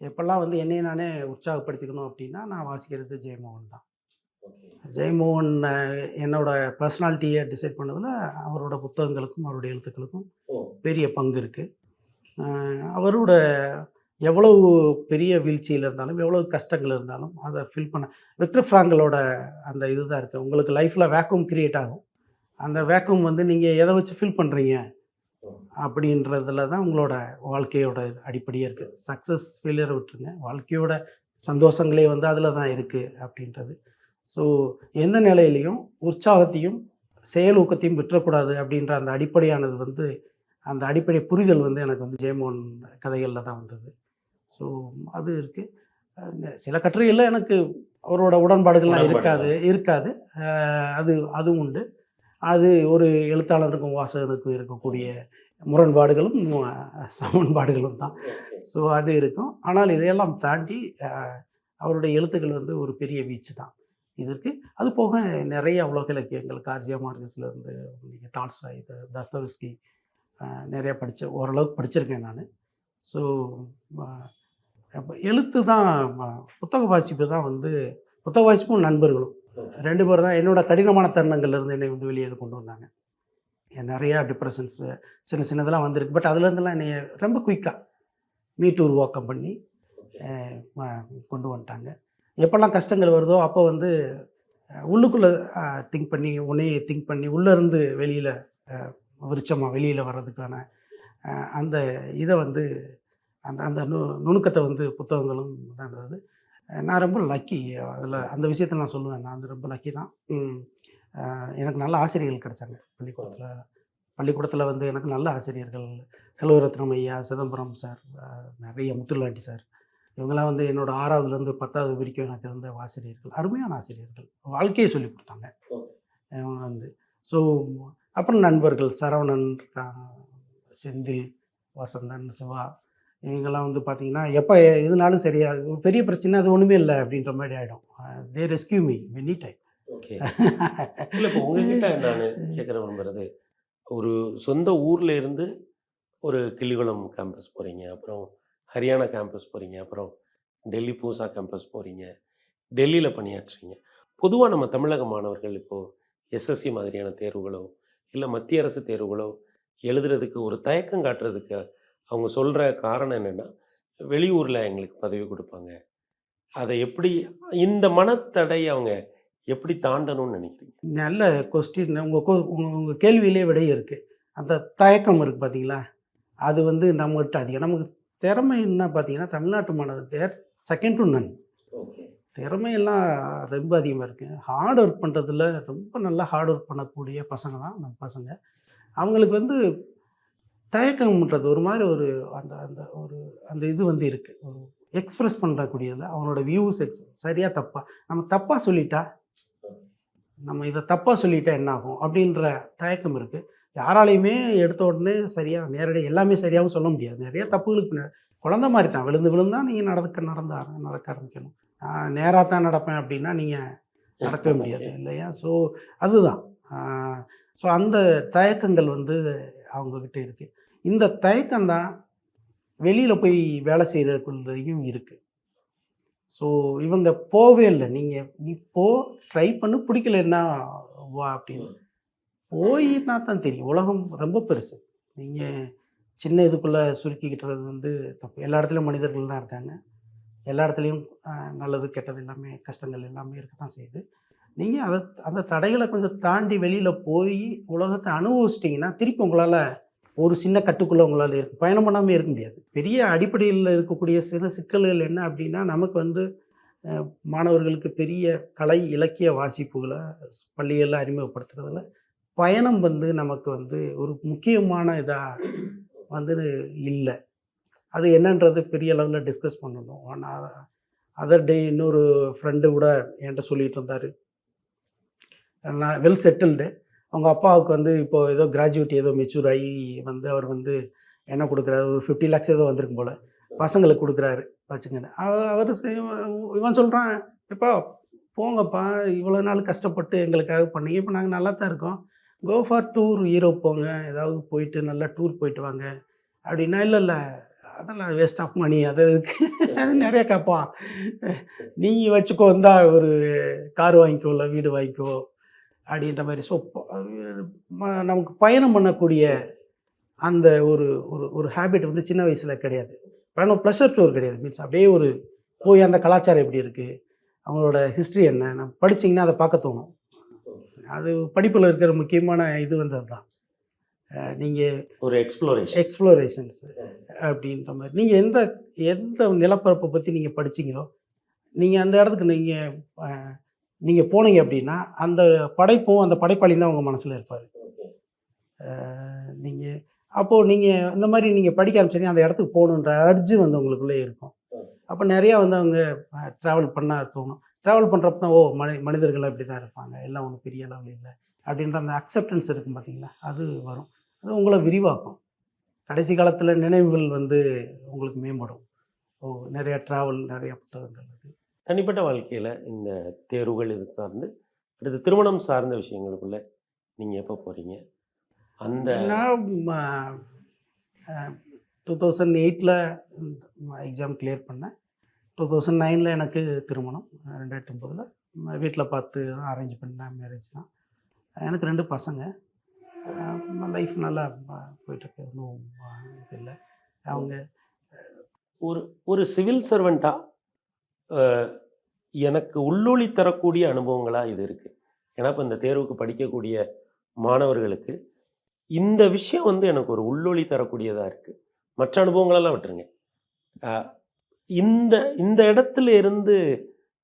எப்போல்லாம் வந்து என்னையை நானே உற்சாகப்படுத்திக்கணும் அப்படின்னா நான் வாசிக்கிறது ஜெயமோகன் தான். ஜெயமோகன் என்னோட பர்சனாலிட்டியை டிசைட் பண்ணதில் அவரோட புத்தகங்களுக்கும் அவருடைய எழுத்துக்களுக்கும் பெரிய பங்கு இருக்குது. அவரோட எவ்வளவு பெரிய வீழ்ச்சியில் இருந்தாலும், எவ்வளவு கஷ்டங்கள் இருந்தாலும் அதை ஃபில் பண்ண விக்டர் ஃப்ராங்கலோட அந்த இதுதான் இருக்குது. உங்களுக்கு லைஃப்பில் வேக்யூம் கிரியேட் ஆகும். அந்த வேக்யூம் வந்து நீங்கள் எதை வச்சு ஃபில் பண்ணுறீங்க அப்படின்றதுல தான் உங்களோட வாழ்க்கையோட அடிப்படையே இருக்குது. சக்ஸஸ் ஃபெயிலியரை விட்டுருங்க, வாழ்க்கையோட சந்தோஷங்களே வந்து அதில் தான் இருக்குது அப்படின்றது. ஸோ எந்த நிலையிலையும் உற்சாகத்தையும் செயல் ஊக்கத்தையும் விட்டுறக்கூடாது அப்படின்ற அந்த அடிப்படையானது வந்து அந்த அடிப்படை புரிதல் வந்து எனக்கு வந்து ஜெயமோகன் கதைகளில் தான் வந்தது. ஸோ அது இருக்குது. சில கட்டுரைகளில் எனக்கு அவரோட உடன்பாடுகள்லாம் இருக்காது. அதுவும் உண்டு. அது ஒரு எழுத்தாளருக்கும் வாசகனுக்கும் இருக்கக்கூடிய முரண்பாடுகளும் சமன்பாடுகளும் தான். ஸோ அது இருக்கும். ஆனால் இதையெல்லாம் தாண்டி அவருடைய எழுத்துக்கள் வந்து ஒரு பெரிய வீச்சு தான் இதற்கு. அது போக நிறைய உலக இலக்கியங்கள் கார்ஜியா மார்கஸ்லேருந்து நீங்கள் டால்ஸ்டாய், தஸ்தவஸ்கி நிறையா ஓரளவுக்கு படிச்சிருக்கேன் நான். ஸோ எழுத்து தான், புத்தக வாசிப்பு தான் வந்து புத்தக வாசிப்பும் நண்பர்களும் 2 பேர் தான் என்னோட கடினமான தருணங்கள்லேருந்து என்னை வந்து வெளியே கொண்டு வந்தாங்க. நிறையா டிப்ரெஷன்ஸ் சின்னதெல்லாம் வந்திருக்கு. பட் அதுலேருந்துலாம் என்னை ரொம்ப குயிக்காக மீட்டு உருவாக்கம் பண்ணி கொண்டு வந்துட்டாங்க. எப்போல்லாம் கஷ்டங்கள் வருதோ அப்போ வந்து உள்ளுக்குள்ளே திங்க் பண்ணி உன்னையே திங்க் பண்ணி உள்ளேருந்து வெளியில் விருட்சமாக வெளியில் வர்றதுக்கான அந்த இதை வந்து அந்த அந்த நுணுக்கத்தை வந்து புத்தகங்களும் தான்றது. நான் ரொம்ப லக்கி அதில். அந்த விஷயத்தில் நான் சொல்லுவேன், நான் வந்து ரொம்ப லக்கி தான். எனக்கு நல்ல ஆசிரியர்கள் கிடைச்சாங்க பள்ளிக்கூடத்தில் வந்து எனக்கு நல்ல ஆசிரியர்கள். செல்வரத்னம் ஐயா, சிதம்பரம் சார், நிறைய முத்துலாண்டி சார், இவங்கெல்லாம் வந்து என்னோட 6வதுலேருந்து 10வது வரைக்கும் எனக்கு இருந்த ஆசிரியர்கள், அருமையான ஆசிரியர்கள், வாழ்க்கையை சொல்லி கொடுத்தாங்க இவங்க வந்து. ஸோ அப்புறம் நண்பர்கள் சரவணன் இருக்காங்க, செந்தில், வசந்தன், சிவா, இவங்கெல்லாம் வந்து பார்த்தீங்கன்னா, எப்போ எதுனாலும் சரியா ஒரு பெரிய பிரச்சனை அது ஒன்றுமே இல்லை அப்படின்ற மாதிரி ஆகிடும். They rescue me many time. Okay. இல்ல இப்போ உங்ககிட்ட நானு கேட்க விரும்புறது, ஒரு சொந்த ஊர்ல இருந்து ஒரு கிள்ளிகுளம் கேம்பஸ் போறீங்க. அப்புறம் ஹரியானா கேம்பஸ் போறீங்க. அப்புறம் டெல்லி பூசா கேம்பஸ் போறீங்க. டெல்லியில பணியாற்றுறீங்க. பொதுவா நம்ம தமிழக மாணவர்கள் இப்போ எஸ்எஸ்சி மாதிரியான தேர்வுகளோ, இல்ல மத்திய அரசு தேர்வுகளோ எழுதுறதுக்கு ஒரு தயக்கம் காட்டுறதுக்கு அவங்க சொல்ற காரணம் என்னன்னா, வெளியூர்ல எங்களுக்கு பதவி குடுப்பாங்க. அத எப்படி இந்த மனத்தடைய அவங்க எப்படி தாண்டணும்னு நினைக்கிறீங்க? நல்ல கொஸ்டின். உங்க கேள்வியிலே விடை இருக்கு. அந்த தயக்கம் இருக்கு பார்த்தீங்களா? அது வந்து நம்மகிட்ட அதிகம். நமக்கு திறமை என்ன பார்த்தீங்கன்னா, தமிழ்நாட்டு மாணவர் தேர் செகண்ட் டு நன். ஓகே. திறமையெல்லாம் ரொம்ப அதிகமா இருக்கு. ஹார்ட் ஒர்க் பண்ணுறதுல ரொம்ப நல்லா ஹார்ட் ஒர்க் பண்ணக்கூடிய பசங்க தான் நம்ம பசங்க. அவங்களுக்கு வந்து தயக்கம்ன்றது ஒரு மாரி ஒரு அந்த அந்த ஒரு அந்த இது வந்து இருக்கு. ஒரு எக்ஸ்பிரஸ் பண்ணக்கூடியது. அவனோட வியூஸ் சரியா, தப்பா? நம்ம தப்பா சொல்லிட்டா, நம்ம இத தப்பா சொல்லிட்டா என்ன ஆகும்? அப்படின்ற தயக்கம் இருக்கு. யாராலயுமே எடுத்த உடனே சரியா, நேரடியா எல்லாமே சரியாவும் சொல்ல முடியாது. நெறைய தப்புகளுக்கு குழந்த மாரி தான். விழுந்து விழுந்தா நீங்க நடக்க ஆரம்பிக்கணும். நேரா தான் நடப்பேன் அப்படின்னா, நீங்க நடக்கவே முடியாது இல்லையா? ஸோ அதுதான். ஆ ஸோ அந்த தயக்கங்கள் வந்து அவங்ககிட்ட இருக்கு. இந்த தயக்கம் தான் வெளியில போய் வேலை செய்றதுக்குள்ளயும் இருக்கு. ஸோ இவங்க போவே இல்ல. நீ போ, ட்ரை பண்ணு, பிடிக்கலன்னா வா அப்படின்னு. போயினா தான் தெரியும். உலகம் ரொம்ப பெருசு. நீங்க சின்ன இதுக்குள்ள சுருக்கிக்கிட்டுறது வந்து தப்பு. எல்லா இடத்துலயும் மனிதர்கள் தான் இருக்காங்க. எல்லா இடத்துலயும் நல்லது, கெட்டது எல்லாமே, கஷ்டங்கள் எல்லாமே இருக்கத்தான் செய்யுது. நீங்க அந்த தடைகள கொஞ்சம் தாண்டி வெளியில போயி உலகத்த அனுபவிச்சிட்டீங்கன்னா, திருப்பி உங்களால ஒரு சின்ன கட்டுக்குள்ள உங்களால பயணம் பண்ணாம இருக்க முடியாது. பெரிய அடிப்படையில இருக்கக்கூடிய சில சிக்கல்கள் என்ன அப்படின்னா, நமக்கு வந்து அ மாணவர்களுக்கு பெரிய கலை, இலக்கிய வாசிப்புகள பள்ளிகள்ல அறிமுகப்படுத்துறதுல, பயணம் வந்து நமக்கு வந்து ஒரு முக்கியமான இதா வந்து இல்ல. அது என்னன்றது பெரிய லெவல்ல டிஸ்கஸ் பண்ணணும். நான் அதர் டே இன்னொரு ஃப்ரெண்டு கூட என்ட்ட சொல்லிட்டு இருந்தாரு. நான் வெல் செட்டில்டு. அவங்க அப்பாவுக்கு வந்து இப்போ ஏதோ கிராஜுவேட் ஏதோ மெச்சூர் ஆகி வந்து அவர் வந்து என்ன குடுக்குறாரு, ஒரு 50 லேக்ஸ் ஏதோ வந்திருக்கும் போல. பசங்களுக்கு குடுக்குறாரு வச்சுக்கங்க. அவரு இவன் சொல்றான், "எப்பா போங்கப்பா, இவ்வளோ நாள் கஷ்டப்பட்டு எங்களுக்காக பண்ணீங்க. இப்போ நாங்க நல்லா தான் இருக்கோம். கோ ஃபார் டூர், யூரோப் போங்க. ஏதாவது போயிட்டு நல்லா டூர் போயிட்டு வாங்க." அப்படின்னா, "இல்ல, இல்ல. அதெல்லாம் வேஸ்ட் ஆஃப் மனி. அது எதுக்கு?" நெறைய கேட்பான். "நீ வச்சுக்கோ, இந்தா ஒரு கார் வாங்கிக்கோ, இல்ல வீடு வாங்கிக்கோ." அப்படின்ற மாரி. ஸோ நமக்கு பயணம் பண்ணக்கூடிய அந்த ஒரு ஒரு ஒரு ஹேபிட் வந்து சின்ன வயசுல கிடையாது. பயணம் ப்ளஷர் டூர் கிடையாது. மீன்ஸ் அப்படியே ஒரு போய் அந்த கலாச்சாரம் எப்படி இருக்கு? அவங்களோட ஹிஸ்ட்ரி என்ன? நம்ம படிச்சீங்கன்னா அத பார்க்க தோணும். அது படிப்புல இருக்கிற முக்கியமான இது வந்து அதுதான். நீங்க ஒரு எக்ஸ்ப்ளோரேஷன். எக்ஸ்ப்ளோரேஷன்ஸ் அப்படின்ற மாரி. நீங்க எந்த எந்த நிலப்பரப்ப பத்தி நீங்க படிச்சீங்களோ, நீங்க அந்த இடத்துக்கு அ நீங்க போனீங்க அப்படின்னா, அந்த படைப்பும், அந்த படைப்பாளியும் தான் உங்க மனசுல இருப்பாரு. நீங்க அப்போ நீங்க இந்த மாரி நீங்க படிக்க ஆரம்பிச்சீங்கன்னா, அந்த இடத்துக்கு போகணுன்ற அர்ஜ் வந்து உங்களுக்குள்ளே இருக்கும். அப்ப நெறையா வந்து அவங்க ட்ராவல் பண்ண தோணும். ட்ராவல் பண்றப்ப தான், மனிதர்கள்லாம் இப்படி தான் இருப்பாங்க. எல்லாம் ஒண்ணும் பெரிய அளவுல இல்ல. அப்படின்ற அந்த அக்செப்டன்ஸ் இருக்கும் பார்த்தீங்களா? அது வரும். அது உங்கள விரிவாக்கும். கடைசி காலத்துல நினைவுகள் வந்து உங்களுக்கு மேம்படும். ஓ! நெறைய ட்ராவல், நெறைய புத்தகங்கள் அது. தனிப்பட்ட வாழ்க்கையில இந்த தேர்வுகள் இது சார்ந்து, அடுத்து திருமணம் சார்ந்த விஷயங்களுக்குள்ள நீங்க எப்ப போறீங்க? அந்த நான் ம அ 2008ல எக்ஸாம் கிளியர் பண்ணேன். 2009ல எனக்கு திருமணம். 2009ல வீட்ல பார்த்து தான் அரேஞ்ச் பண்ண மேரேஜ் தான். எனக்கு 2 பசங்க. லைஃப் நல்லா போயிட்டுருக்கு. ஒண்ணும் இது இல்ல. அவங்க ஒரு ஒரு சிவில் சர்வெண்ட்டா அ எனக்கு உள்ளொளி தரக்கூடிய அனுபவங்களா இது இருக்கு. ஏன்னா, இப்ப இந்த தேர்வுக்கு படிக்கக்கூடிய மாணவர்களுக்கு, இந்த விஷயம் வந்து எனக்கு ஒரு உள்ளொளி தரக்கூடியதா இருக்கு. மற்ற அனுபவங்களெல்லாம் விட்டுருங்க. அ இந்த இந்த இடத்துல இருந்து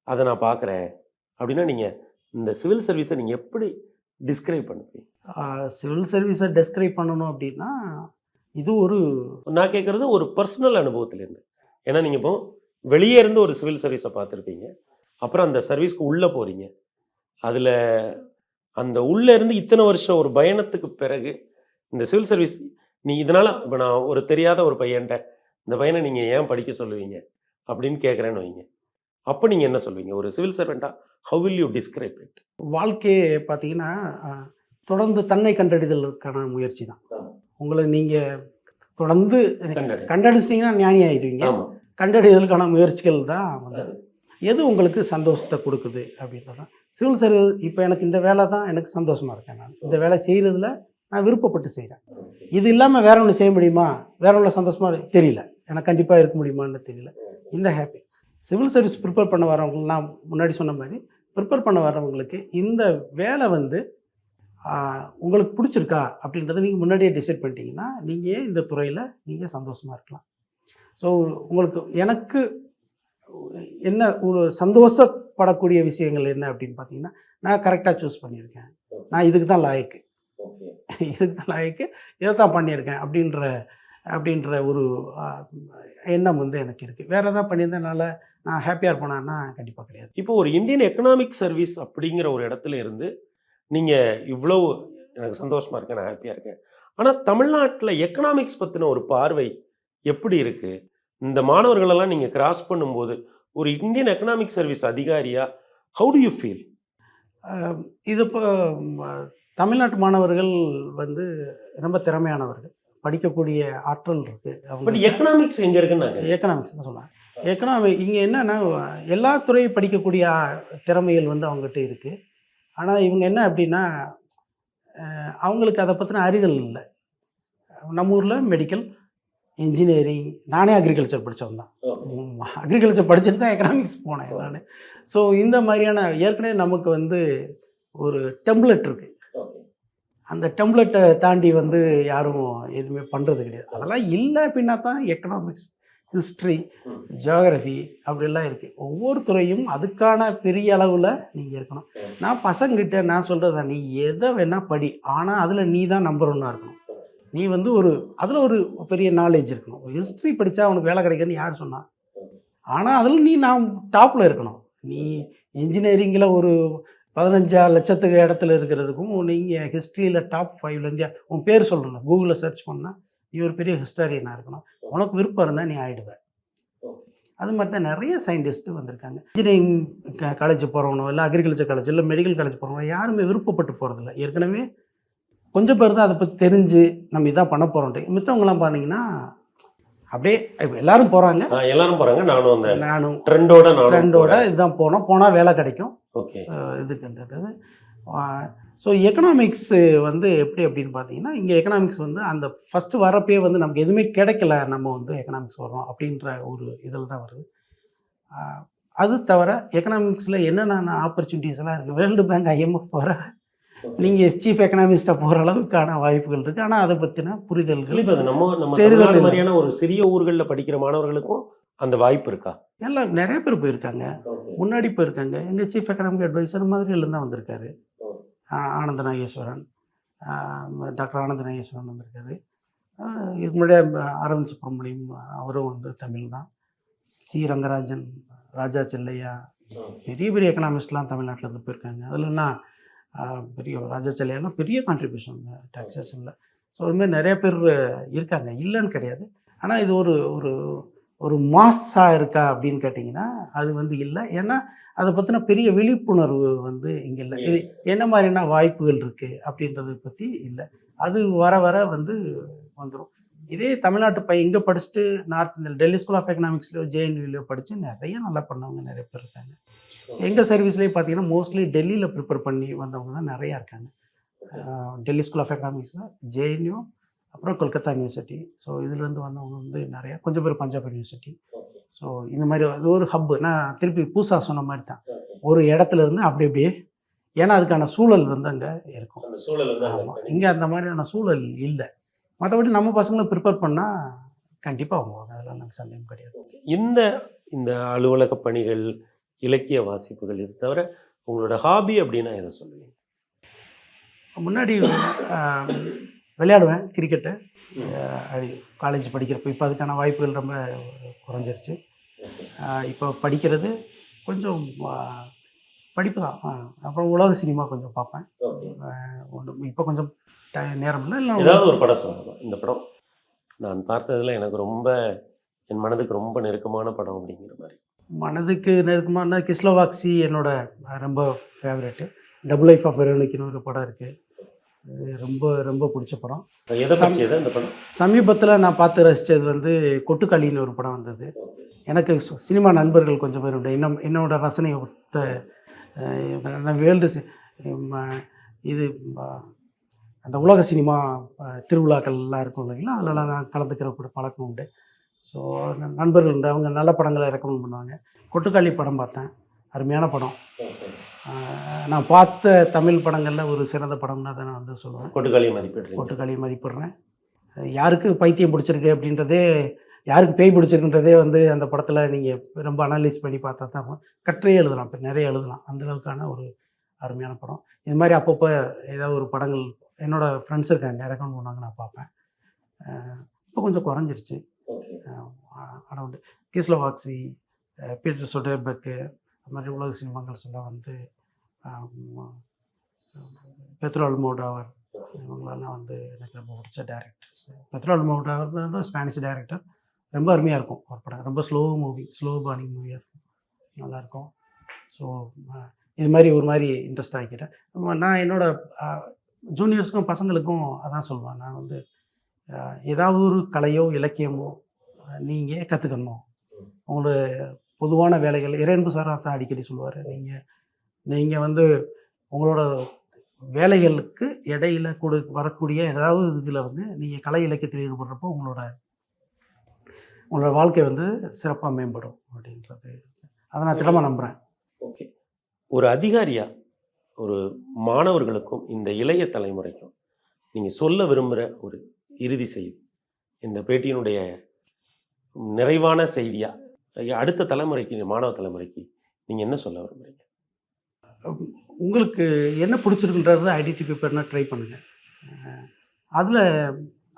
அத நான் பார்க்குறேன். அப்டின்னா, நீங்க இந்த சிவில் சர்வீஸ நீங்க எப்படி டிஸ்கிரைப் பண்ணுவீங்க? சிவில் சர்வீஸ டெஸ்கிரைப் பண்ணணும் அப்டின்னா, இது ஒரு நான் கேட்கறது ஒரு பெர்சனல் அனுபவத்திலேருந்து. ஏன்னா, நீங்க இப்போ வெளியே இருந்து ஒரு சிவில் சர்வீஸ பார்த்துருப்பீங்க. அப்புறம் அந்த சர்வீஸ்க்கு உள்ள போறீங்க. அதுல அந்த உள்ள இருந்து இத்தனை வருஷம் ஒரு பயணத்துக்கு பிறகு இந்த சிவில் சர்வீஸ் நீ இதனால இப்போ நான் ஒரு தெரியாத ஒரு பையன்ட்ட இந்த பையனை நீங்க ஏன் படிக்க சொல்லுவீங்க அப்படின்னு கேட்குறேன்னு வைங்க. அப்போ நீங்க என்ன சொல்வீங்க? ஒரு சிவில் சர்வெண்டா how will you describe it? வாழ்க்கையே பார்த்தீங்கன்னா, தொடர்ந்து தன்னை கண்டறிதலுக்கான முயற்சி தான். உங்களை நீங்கள் தொடர்ந்து கண்டடிச்சிட்டிங்கன்னா ஞானி ஆகிடுவீங்க. ஆமா. கண்டறிதலுக்கான முயற்சிகள் தான் வந்து எது உங்களுக்கு சந்தோஷத்தை கொடுக்குது அப்படின்றது தான். சிவில் சர்வீஸ் இப்போ எனக்கு இந்த வேலை தான் எனக்கு சந்தோஷமாக இருக்கேன். நான் இந்த வேலை செய்கிறதுல நான் விருப்பப்பட்டு செய்கிறேன். இது இல்லாமல் வேற ஒன்று செய்ய முடியுமா, வேற ஒன்று சந்தோஷமாக தெரியல, எனக்கு கண்டிப்பாக இருக்க முடியுமான்னு தெரியல. இந்த ஹாப்பி சிவில் சர்வீஸ் ப்ரிப்பேர் பண்ண வரவங்க, நான் முன்னாடி சொன்ன மாதிரி ப்ரிப்பேர் பண்ண வரவங்களுக்கு இந்த வேலை வந்து உங்களுக்கு பிடிச்சிருக்கா அப்படின்றத நீங்கள் முன்னாடியே டிசைட் பண்ணிட்டீங்கன்னா நீங்கள் இந்த துறையில் நீங்கள் சந்தோஷமாக இருக்கலாம். ஸோ உங்களுக்கு எனக்கு என்ன ஒரு சந்தோஷப்படக்கூடிய விஷயங்கள் என்ன அப்படின்னு பார்த்தீங்கன்னா, நான் கரெக்டாக சூஸ் பண்ணியிருக்கேன், நான் இதுக்கு தான் லாயக்கு, இதுக்கு தான் லாயக்கு, இதை தான் பண்ணியிருக்கேன் அப்படின்ற ஒரு எண்ணம் வந்து எனக்கு இருக்குது. வேறு எதாவது பண்ணியிருந்தனால நான் ஹாப்பியாக இருப்பேனா கண்டிப்பாக கிடையாது. இப்போ ஒரு இந்தியன் எக்கனாமிக் சர்வீஸ் அப்படிங்கிற ஒரு இடத்துல இருந்து நீங்கள் இவ்வளோ எனக்கு சந்தோஷமாக இருக்கேன், நான் ஹாப்பியாக இருக்கேன். ஆனால் தமிழ்நாட்டில் எக்கனாமிக்ஸ் பற்றின ஒரு பார்வை எப்படி இருக்குது? இந்த மாணவர்களெல்லாம் நீங்கள் கிராஸ் பண்ணும்போது ஒரு இந்தியன் எக்கனாமிக் சர்வீஸ் அதிகாரியா ஹவு டு யூ ஃபீல்? இது இப்போ தமிழ்நாட்டு மாணவர்கள் வந்து ரொம்ப திறமையானவர்கள், படிக்கக்கூடிய ஆற்றல் இருக்குது. பட் எக்கனாமிக்ஸ் எங்கே இருக்குன்னு எக்கனாமிக்ஸ் தான் சொன்னாங்க. இங்கே என்னன்னா எல்லா துறையை படிக்கக்கூடிய திறமைகள் வந்து அவங்ககிட்ட இருக்குது. ஆனால் இவங்க என்ன அப்படின்னா அவங்களுக்கு அதை பற்றின அறிதல் இல்லை. நம்ம ஊரில் மெடிக்கல், இன்ஜினியரிங், நானே அக்ரிகல்ச்சர் படித்தவன் தான். அக்ரிகல்ச்சர் படிச்சுட்டு தான் எக்கனாமிக்ஸ் போனேன் நான். ஸோ இந்த மாதிரியான ஏற்கனவே நமக்கு வந்து ஒரு டெம்ப்ளெட் இருக்குது. அந்த டெம்ப்ளெட்டை தாண்டி வந்து யாரும் எதுவுமே பண்ணுறது கிடையாது. அதெல்லாம் இல்லை அப்படின்னா தான் எக்கனாமிக்ஸ், ஹிஸ்ட்ரி, ஜியோகிரஃபி அப்படிலாம் இருக்குது. ஒவ்வொரு துறையும் அதுக்கான பெரிய அளவில் நீங்கள் இருக்கணும். நான் பசங்கிட்ட நான் சொல்கிறது, நீ எதை வேணால் படி, ஆனால் அதில் நீ தான் நம்பர் 1 இருக்கணும். நீ வந்து அதில் ஒரு பெரிய நாலேஜ் இருக்கணும். ஹிஸ்ட்ரி படித்தா உனக்கு வேலை கிடைக்குதுன்னு யார் சொன்னா? ஆனால் அதில் நான் டாப்பில் இருக்கணும். நீ இன்ஜினியரிங்கில் ஒரு 15 லட்சத்துக்கு இடத்துல இருக்கிறதுக்கும் நீங்கள் ஹிஸ்ட்ரியில் டாப் 5லேருந்து உன் பேர் சொல்லணும், கூகுளில் சர்ச் பண்ணால் நீ ஒரு பெரிய ஹிஸ்டாரியனாக இருக்கணும். உனக்கு விருப்பம் இருந்தால் நீ ஆகிடுவேன். அது மாதிரி தான் நிறைய சயின்டிஸ்ட்டு வந்திருக்காங்க. இன்ஜினியரிங் காலேஜ் போகிறவனோ இல்லை அக்ரிகல்ச்சர் காலேஜ் இல்லை மெடிக்கல் காலேஜ் போகிறவனோ யாருமே விருப்பப்பட்டு போகிறதில்ல. ஏற்கனவே கொஞ்சம் பேர் தான் அதை பற்றி தெரிஞ்சு நம்ம இதான் பண்ண போகிறோன்ட்டு. மித்தவங்களாம் பார்த்தீங்கன்னா அப்படியே இப்போ எல்லாரும் போகிறாங்க, நானும் அந்த நானும் ட்ரெண்டோட இதுதான் போனால் வேலை கிடைக்கும். ஓகே, இதுக்குன்றது. ஸோ எக்கனாமிக்ஸ் வந்து எப்படி அப்படின்னு பார்த்தீங்கன்னா, இங்கே எக்கனாமிக்ஸ் வந்து அந்த ஃபஸ்ட்டு வரப்பே வந்து நமக்கு எதுவுமே கிடைக்கல, நம்ம வந்து எக்கனாமிக்ஸ் வரோம் அப்படின்ற ஒரு இதில் தான் வருது. அது தவிர எக்கனாமிக்ஸில் என்னென்ன ஆப்பர்ச்சுனிட்டிஸ் எல்லாம் இருக்குது, வேர்ல்டு பேங்க், IMF வர நீங்கள் சீஃப் எக்கனாமிஸ்ட்டாக போகிற அளவுக்கான வாய்ப்புகள் இருக்குது. ஆனால் அதை பற்றின புரிதல்கள் தெரிதல் மாதிரியான ஒரு சிறிய ஊர்களில் படிக்கிற மாணவர்களுக்கும் அந்த வாய்ப்பு இருக்கா? எல்லாம் நிறைய பேர் போயிருக்காங்க, முன்னாடி போயிருக்காங்க. எங்கள் சீஃப் எக்கனாமிக் அட்வைசர் மாதிரிகள் தான் வந்திருக்காரு. ஆனந்த நாகேஸ்வரன், டாக்டர் ஆனந்த நாகேஸ்வரன் வந்திருக்காரு. இதுக்கு முன்னாடியே அரவிந்த் சுப்ரமணியம், அவரும் வந்து தமிழ் தான். சி ரங்கராஜன், ராஜா செல்லையா, பெரிய பெரிய எக்கனாமிஸ்ட்லாம் தமிழ்நாட்டிலேருந்து போயிருக்காங்க. அதுலன்னா பெரிய ராஜா செல்லையாலாம் பெரிய கான்ட்ரிபியூஷன் டாக்ஸேஷனில். ஸோ இதுமாதிரி நிறைய பேர் இருக்காங்க, இல்லைன்னு கிடையாது. ஆனால் இது ஒரு மாஸாக இருக்கா அப்படின்னு கேட்டிங்கன்னா அது வந்து இல்லை. ஏன்னா அதை பற்றின பெரிய விழிப்புணர்வு வந்து இங்கே இல்லை. இது என்ன மாதிரியான வாய்ப்புகள் இருக்குது அப்படின்றத பற்றி இல்லை. அது வர வர வந்து வந்துடும். இதே தமிழ்நாட்டு பையன் இங்கே படிச்சுட்டு நார்த் டெல்லி ஸ்கூல் ஆஃப் எக்கனாமிக்ஸ்லையோ ஜேஎன்யூலையோ படித்து நிறைய நல்லா பண்ணவங்க நிறைய பேர் இருக்காங்க. எங்கள் சர்வீஸ்லேயே பார்த்தீங்கன்னா மோஸ்ட்லி டெல்லியில் ப்ரிப்பேர் பண்ணி வந்தவங்க தான் நிறையா இருக்காங்க. Delhi school of economics, JNU, அப்புறம் கொல்கத்தா யூனிவர்சிட்டி. ஸோ இதுலேருந்து வந்தவங்க வந்து நிறையா, கொஞ்சம் பேர் பஞ்சாப் யூனிவர்சிட்டி. ஸோ இந்த மாதிரி அது ஒரு ஹப்பு. நான் திருப்பி பூசா சொன்ன மாதிரி தான், ஒரு இடத்துல இருந்து அப்படியே, ஏன்னா அதுக்கான சூழல் வந்து அங்கே இருக்கும். ஆமாம், இங்கே அந்த மாதிரியான சூழல் இல்லை. மற்றபடி நம்ம பசங்களை ப்ரிப்பேர் பண்ணால் கண்டிப்பாக அவங்க அதெல்லாம் எனக்கு சந்தேகம் கிடையாது. இந்த அலுவலக பணிகள், இலக்கிய வாசிப்புகள், இது தவிர உங்களோட ஹாபி அப்படின்னா எதை சொல்லுவீங்க? முன்னாடி விளையாடுவேன் கிரிக்கெட்டு, காலேஜ் படிக்கிறப்போ. இப்போ அதுக்கான வாய்ப்புகள் ரொம்ப குறைஞ்சிருச்சு. இப்போ படிக்கிறது கொஞ்சம் படிப்பு தான். அப்புறம் உலக சினிமா கொஞ்சம் பார்ப்பேன். ஓகே. இப்போ கொஞ்சம் நேரம் இல்லை. இல்லை ஏதாவது ஒரு படம் சொல்லலாம். இந்த படம் நான் பார்த்ததுல எனக்கு ரொம்ப என் மனதுக்கு ரொம்ப நெருக்கமான படம் அப்படிங்கிற மாதிரி. மனதுக்கு நெருக்கமான கிஸ்லோவாக்ஸி என்னோட ரொம்ப ஃபேவரெட்டு. டபுள் லைஃப் ஆஃப் வெரோனிக்னு ஒரு படம் இருக்குது. ரொம்ப ரொம்ப பிடிச்ச படம். எதை பற்றியது அந்த படம்? சமீபத்தில் நான் பார்த்து ரசித்தது வந்து கொட்டுக்காளின்னு ஒரு படம் வந்தது. எனக்கு சினிமா நண்பர்கள் கொஞ்சம் பேர் உண்டு. என்னோட ரசனை ஒத்த வேர்ல்டு இது அந்த உலக சினிமா திருவிழாக்கள்லாம் இருக்கும் இல்லைங்களா, அதிலலாம் நான் கலந்துக்கிற கூட பழக்கம் உண்டு. ஸோ நண்பர்கள் உண்டு, அவங்க நல்ல படங்களை ரெக்கமெண்ட் பண்ணுவாங்க. கொட்டுக்காளி படம் பார்த்தேன், அருமையான படம். நான் பார்த்த தமிழ் படங்களில் ஒரு சிறந்த படம்னா அதை நான் வந்து சொல்லுவேன். கொட்டுக்காளியை மதிப்பிடுறேன். கொட்டுக்காளியை மதிப்பிடுறேன். யாருக்கு பைத்தியம் பிடிச்சிருக்கு அப்படின்றதே, யாருக்கு பேய் பிடிச்சிருக்குன்றதே வந்து அந்த படத்தில் நீங்கள் ரொம்ப அனலைஸ் பண்ணி பார்த்தா தான் கட்டுரையே எழுதலாம், இப்போ நிறைய எழுதலாம். அந்தளவுக்கான ஒரு அருமையான படம். இது மாதிரி அப்பப்போ ஏதாவது ஒரு படங்கள் என்னோடய ஃப்ரெண்ட்ஸ் இருக்காங்க, ரெக்கமெண்ட் பண்ணாங்க, நான் பார்ப்பேன். இப்போ கொஞ்சம் குறைஞ்சிருச்சு. ஆனால் வந்து கிஸ்லோவாக்ஸி, பீட்டர் சொடர்பெர்க், அது மாதிரி உலக சினிமாக்கள் எல்லாம் வந்து பெத்ரோ அல்மோடோவர், இவங்களெல்லாம் வந்து எனக்கு ரொம்ப பிடிச்ச directors. Pedro Almodovar Spanish director. ரொம்ப அருமையாக இருக்கும் ஒரு படம். ரொம்ப ஸ்லோ பர்னிங் மூவியாக இருக்கும், நல்லாயிருக்கும். ஸோ இது மாதிரி ஒரு மாதிரி இன்ட்ரெஸ்ட் ஆகிக்கிட்டேன். நான் என்னோடய ஜூனியர்ஸுக்கும் பசங்களுக்கும் அதான் சொல்லுவேன். நான் வந்து ஏதாவது ஒரு கலையோ இலக்கியமோ நீங்கள் கற்றுக்கணும். உங்களோட பொதுவான வேலைகள், இறையன்பு சார் தான் அடிக்கடி சொல்லுவார், நீங்கள் வந்து உங்களோட வேலைகளுக்கு இடையில வரக்கூடிய ஏதாவது இதில் வந்து நீங்கள் கலை இலக்கியத்தில் ஈடுபடுறப்போ உங்களோட வாழ்க்கை வந்து சிறப்பாக மேம்படும் அப்படின்றது அதை நான் திடமாக நம்புகிறேன். ஓகே. ஒரு அதிகாரியாக ஒரு மாணவர்களுக்கும் இந்த இளைய தலைமுறைக்கும் நீங்கள் சொல்ல விரும்புகிற ஒரு இறுதி செய்தி, இந்த பேட்டியினுடைய நிறைவான செய்தியாக அடுத்த தலைமுறைக்கு, மாணவ தலைமுறைக்கு நீங்கள் என்ன சொல்ல விரும்புகிறீங்க? உங்களுக்கு என்ன பிடிச்சிருக்குன்றத ஐடென்டிஃபை பண்ண ட்ரை பண்ணுங்கள். அதில்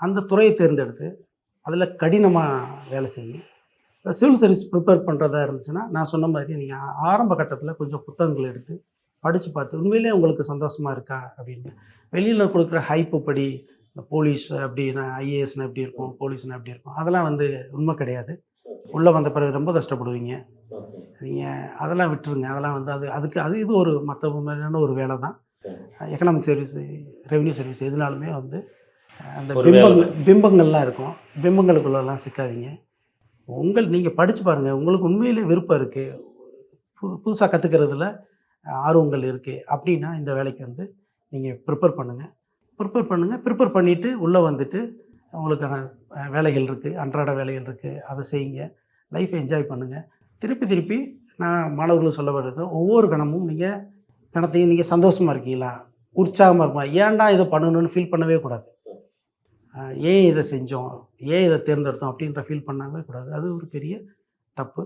அந்த துறையை தேர்ந்தெடுத்து அதில் கடினமாக வேலை செய்யுங்க. இப்போ சிவில் சர்வீஸ் ப்ரிப்பேர் பண்ணுறதா இருந்துச்சுன்னா நான் சொன்ன மாதிரி நீங்கள் ஆரம்ப கட்டத்தில் கொஞ்சம் புத்தகங்கள் எடுத்து படித்து பார்த்து உண்மையிலே உங்களுக்கு சந்தோஷமாக இருக்கா அப்படின்னு. வெளியில் கொடுக்குற ஹைப்பு படி இந்த போலீஸ் அப்படின்னா ஐஏஎஸ்னா எப்படி இருக்கும், போலீஸ்னா எப்படி இருக்கும், அதெல்லாம் வந்து உண்மை கிடையாது. உள்ளே வந்த பிறகு ரொம்ப கஷ்டப்படுவீங்க. நீங்கள் அதெல்லாம் விட்டுருங்க. அதெல்லாம் வந்து அதுக்கு இது ஒரு மற்ற மாதிரியான ஒரு வேலை தான். எக்கனாமிக் சர்வீஸ், ரெவன்யூ சர்வீஸ் எதுனாலுமே வந்து அந்த பிம்பங்கள்லாம் இருக்கும். பிம்பங்களுக்குள்ளெல்லாம் சிக்காதீங்க. நீங்கள் படித்து பாருங்கள். உங்களுக்கு உண்மையிலே விருப்பம் இருக்குது, புதுசாக கற்றுக்கிறதுல ஆர்வங்கள் இருக்குது அப்படின்னா இந்த வேலைக்கு வந்து நீங்கள் ப்ரிப்பேர் பண்ணுங்கள். ப்ரிப்பேர் பண்ணிவிட்டு உள்ளே வந்துட்டு உங்களுக்கான வேலைகள் இருக்குது, அன்றாட வேலைகள் இருக்குது, அதை செய்யுங்க. லைஃப்பை என்ஜாய் பண்ணுங்கள். திருப்பி நான் மாணவர்களும் சொல்ல வர்றது, ஒவ்வொரு கணமும் கணத்தையும் நீங்கள் சந்தோஷமாக இருக்கீங்களா, உற்சாகமாக இருக்குமா, ஏன்டா இதை பண்ணணும்னு ஃபீல் பண்ணவே கூடாது. ஏன் இதை செஞ்சோம், ஏன் இதை தேர்ந்தெடுத்தோம் அப்படின்ற ஃபீல் பண்ணவே கூடாது. அது ஒரு பெரிய தப்பு.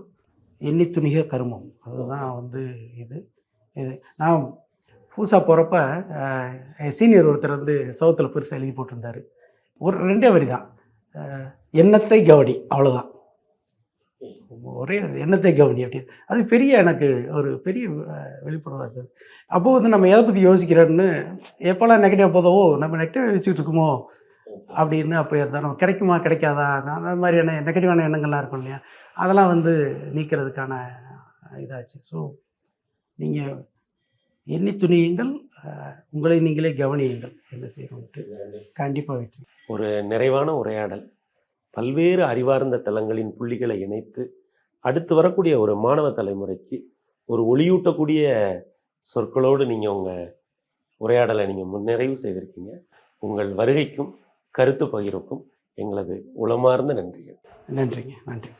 எண்ணி துணிக கருமம், அதுதான் வந்து இது. நான் புதுசாக போகிறப்ப சீனியர் ஒருத்தர் வந்து சவுத்தில் பெருசாக எழுதி போட்டிருந்தார். ஒரு 2 வரி தான், எண்ணத்தை கவனி, அவ்வளோதான். ஒரே எண்ணத்தை கவனி அப்படின்னு. அது எனக்கு ஒரு பெரிய வெளிப்படையாக இருக்குது. அப்போது வந்து நம்ம எதை பற்றி யோசிக்கிறோன்னு, எப்போல்லாம் நெகட்டிவாக போதோ நம்ம நெகட்டிவாக யோசிச்சுட்டு இருக்குமோ அப்படின்னு அப்போ இருந்தால் நம்ம கிடைக்குமா கிடைக்காதா, அந்த மாதிரியான நெகட்டிவான எண்ணங்கள்லாம் இருக்கும் இல்லையா, அதெல்லாம் வந்து நீக்கிறதுக்கான இதாச்சு. ஸோ நீங்கள் எண்ணி துணியுங்கள், உங்களை நீங்களே கவனியுங்கள், என்ன செய்யணும்ட்டு கண்டிப்பாக வெற்றி. ஒரு நிறைவான உரையாடல், பல்வேறு அறிவார்ந்த தளங்களின் புள்ளிகளை இணைத்து அடுத்து வரக்கூடிய ஒரு மாணவ தலைமுறைக்கு ஒரு ஒளியூட்டக்கூடிய சொற்களோடு நீங்கள் உங்கள் உரையாடலை நீங்கள் நிறைவு செய்திருக்கீங்க. உங்கள் வருகைக்கும் கருத்து பகிர்வுக்கும் எங்களது உளமார்ந்த நன்றிகள். நன்றிங்க. நன்றி.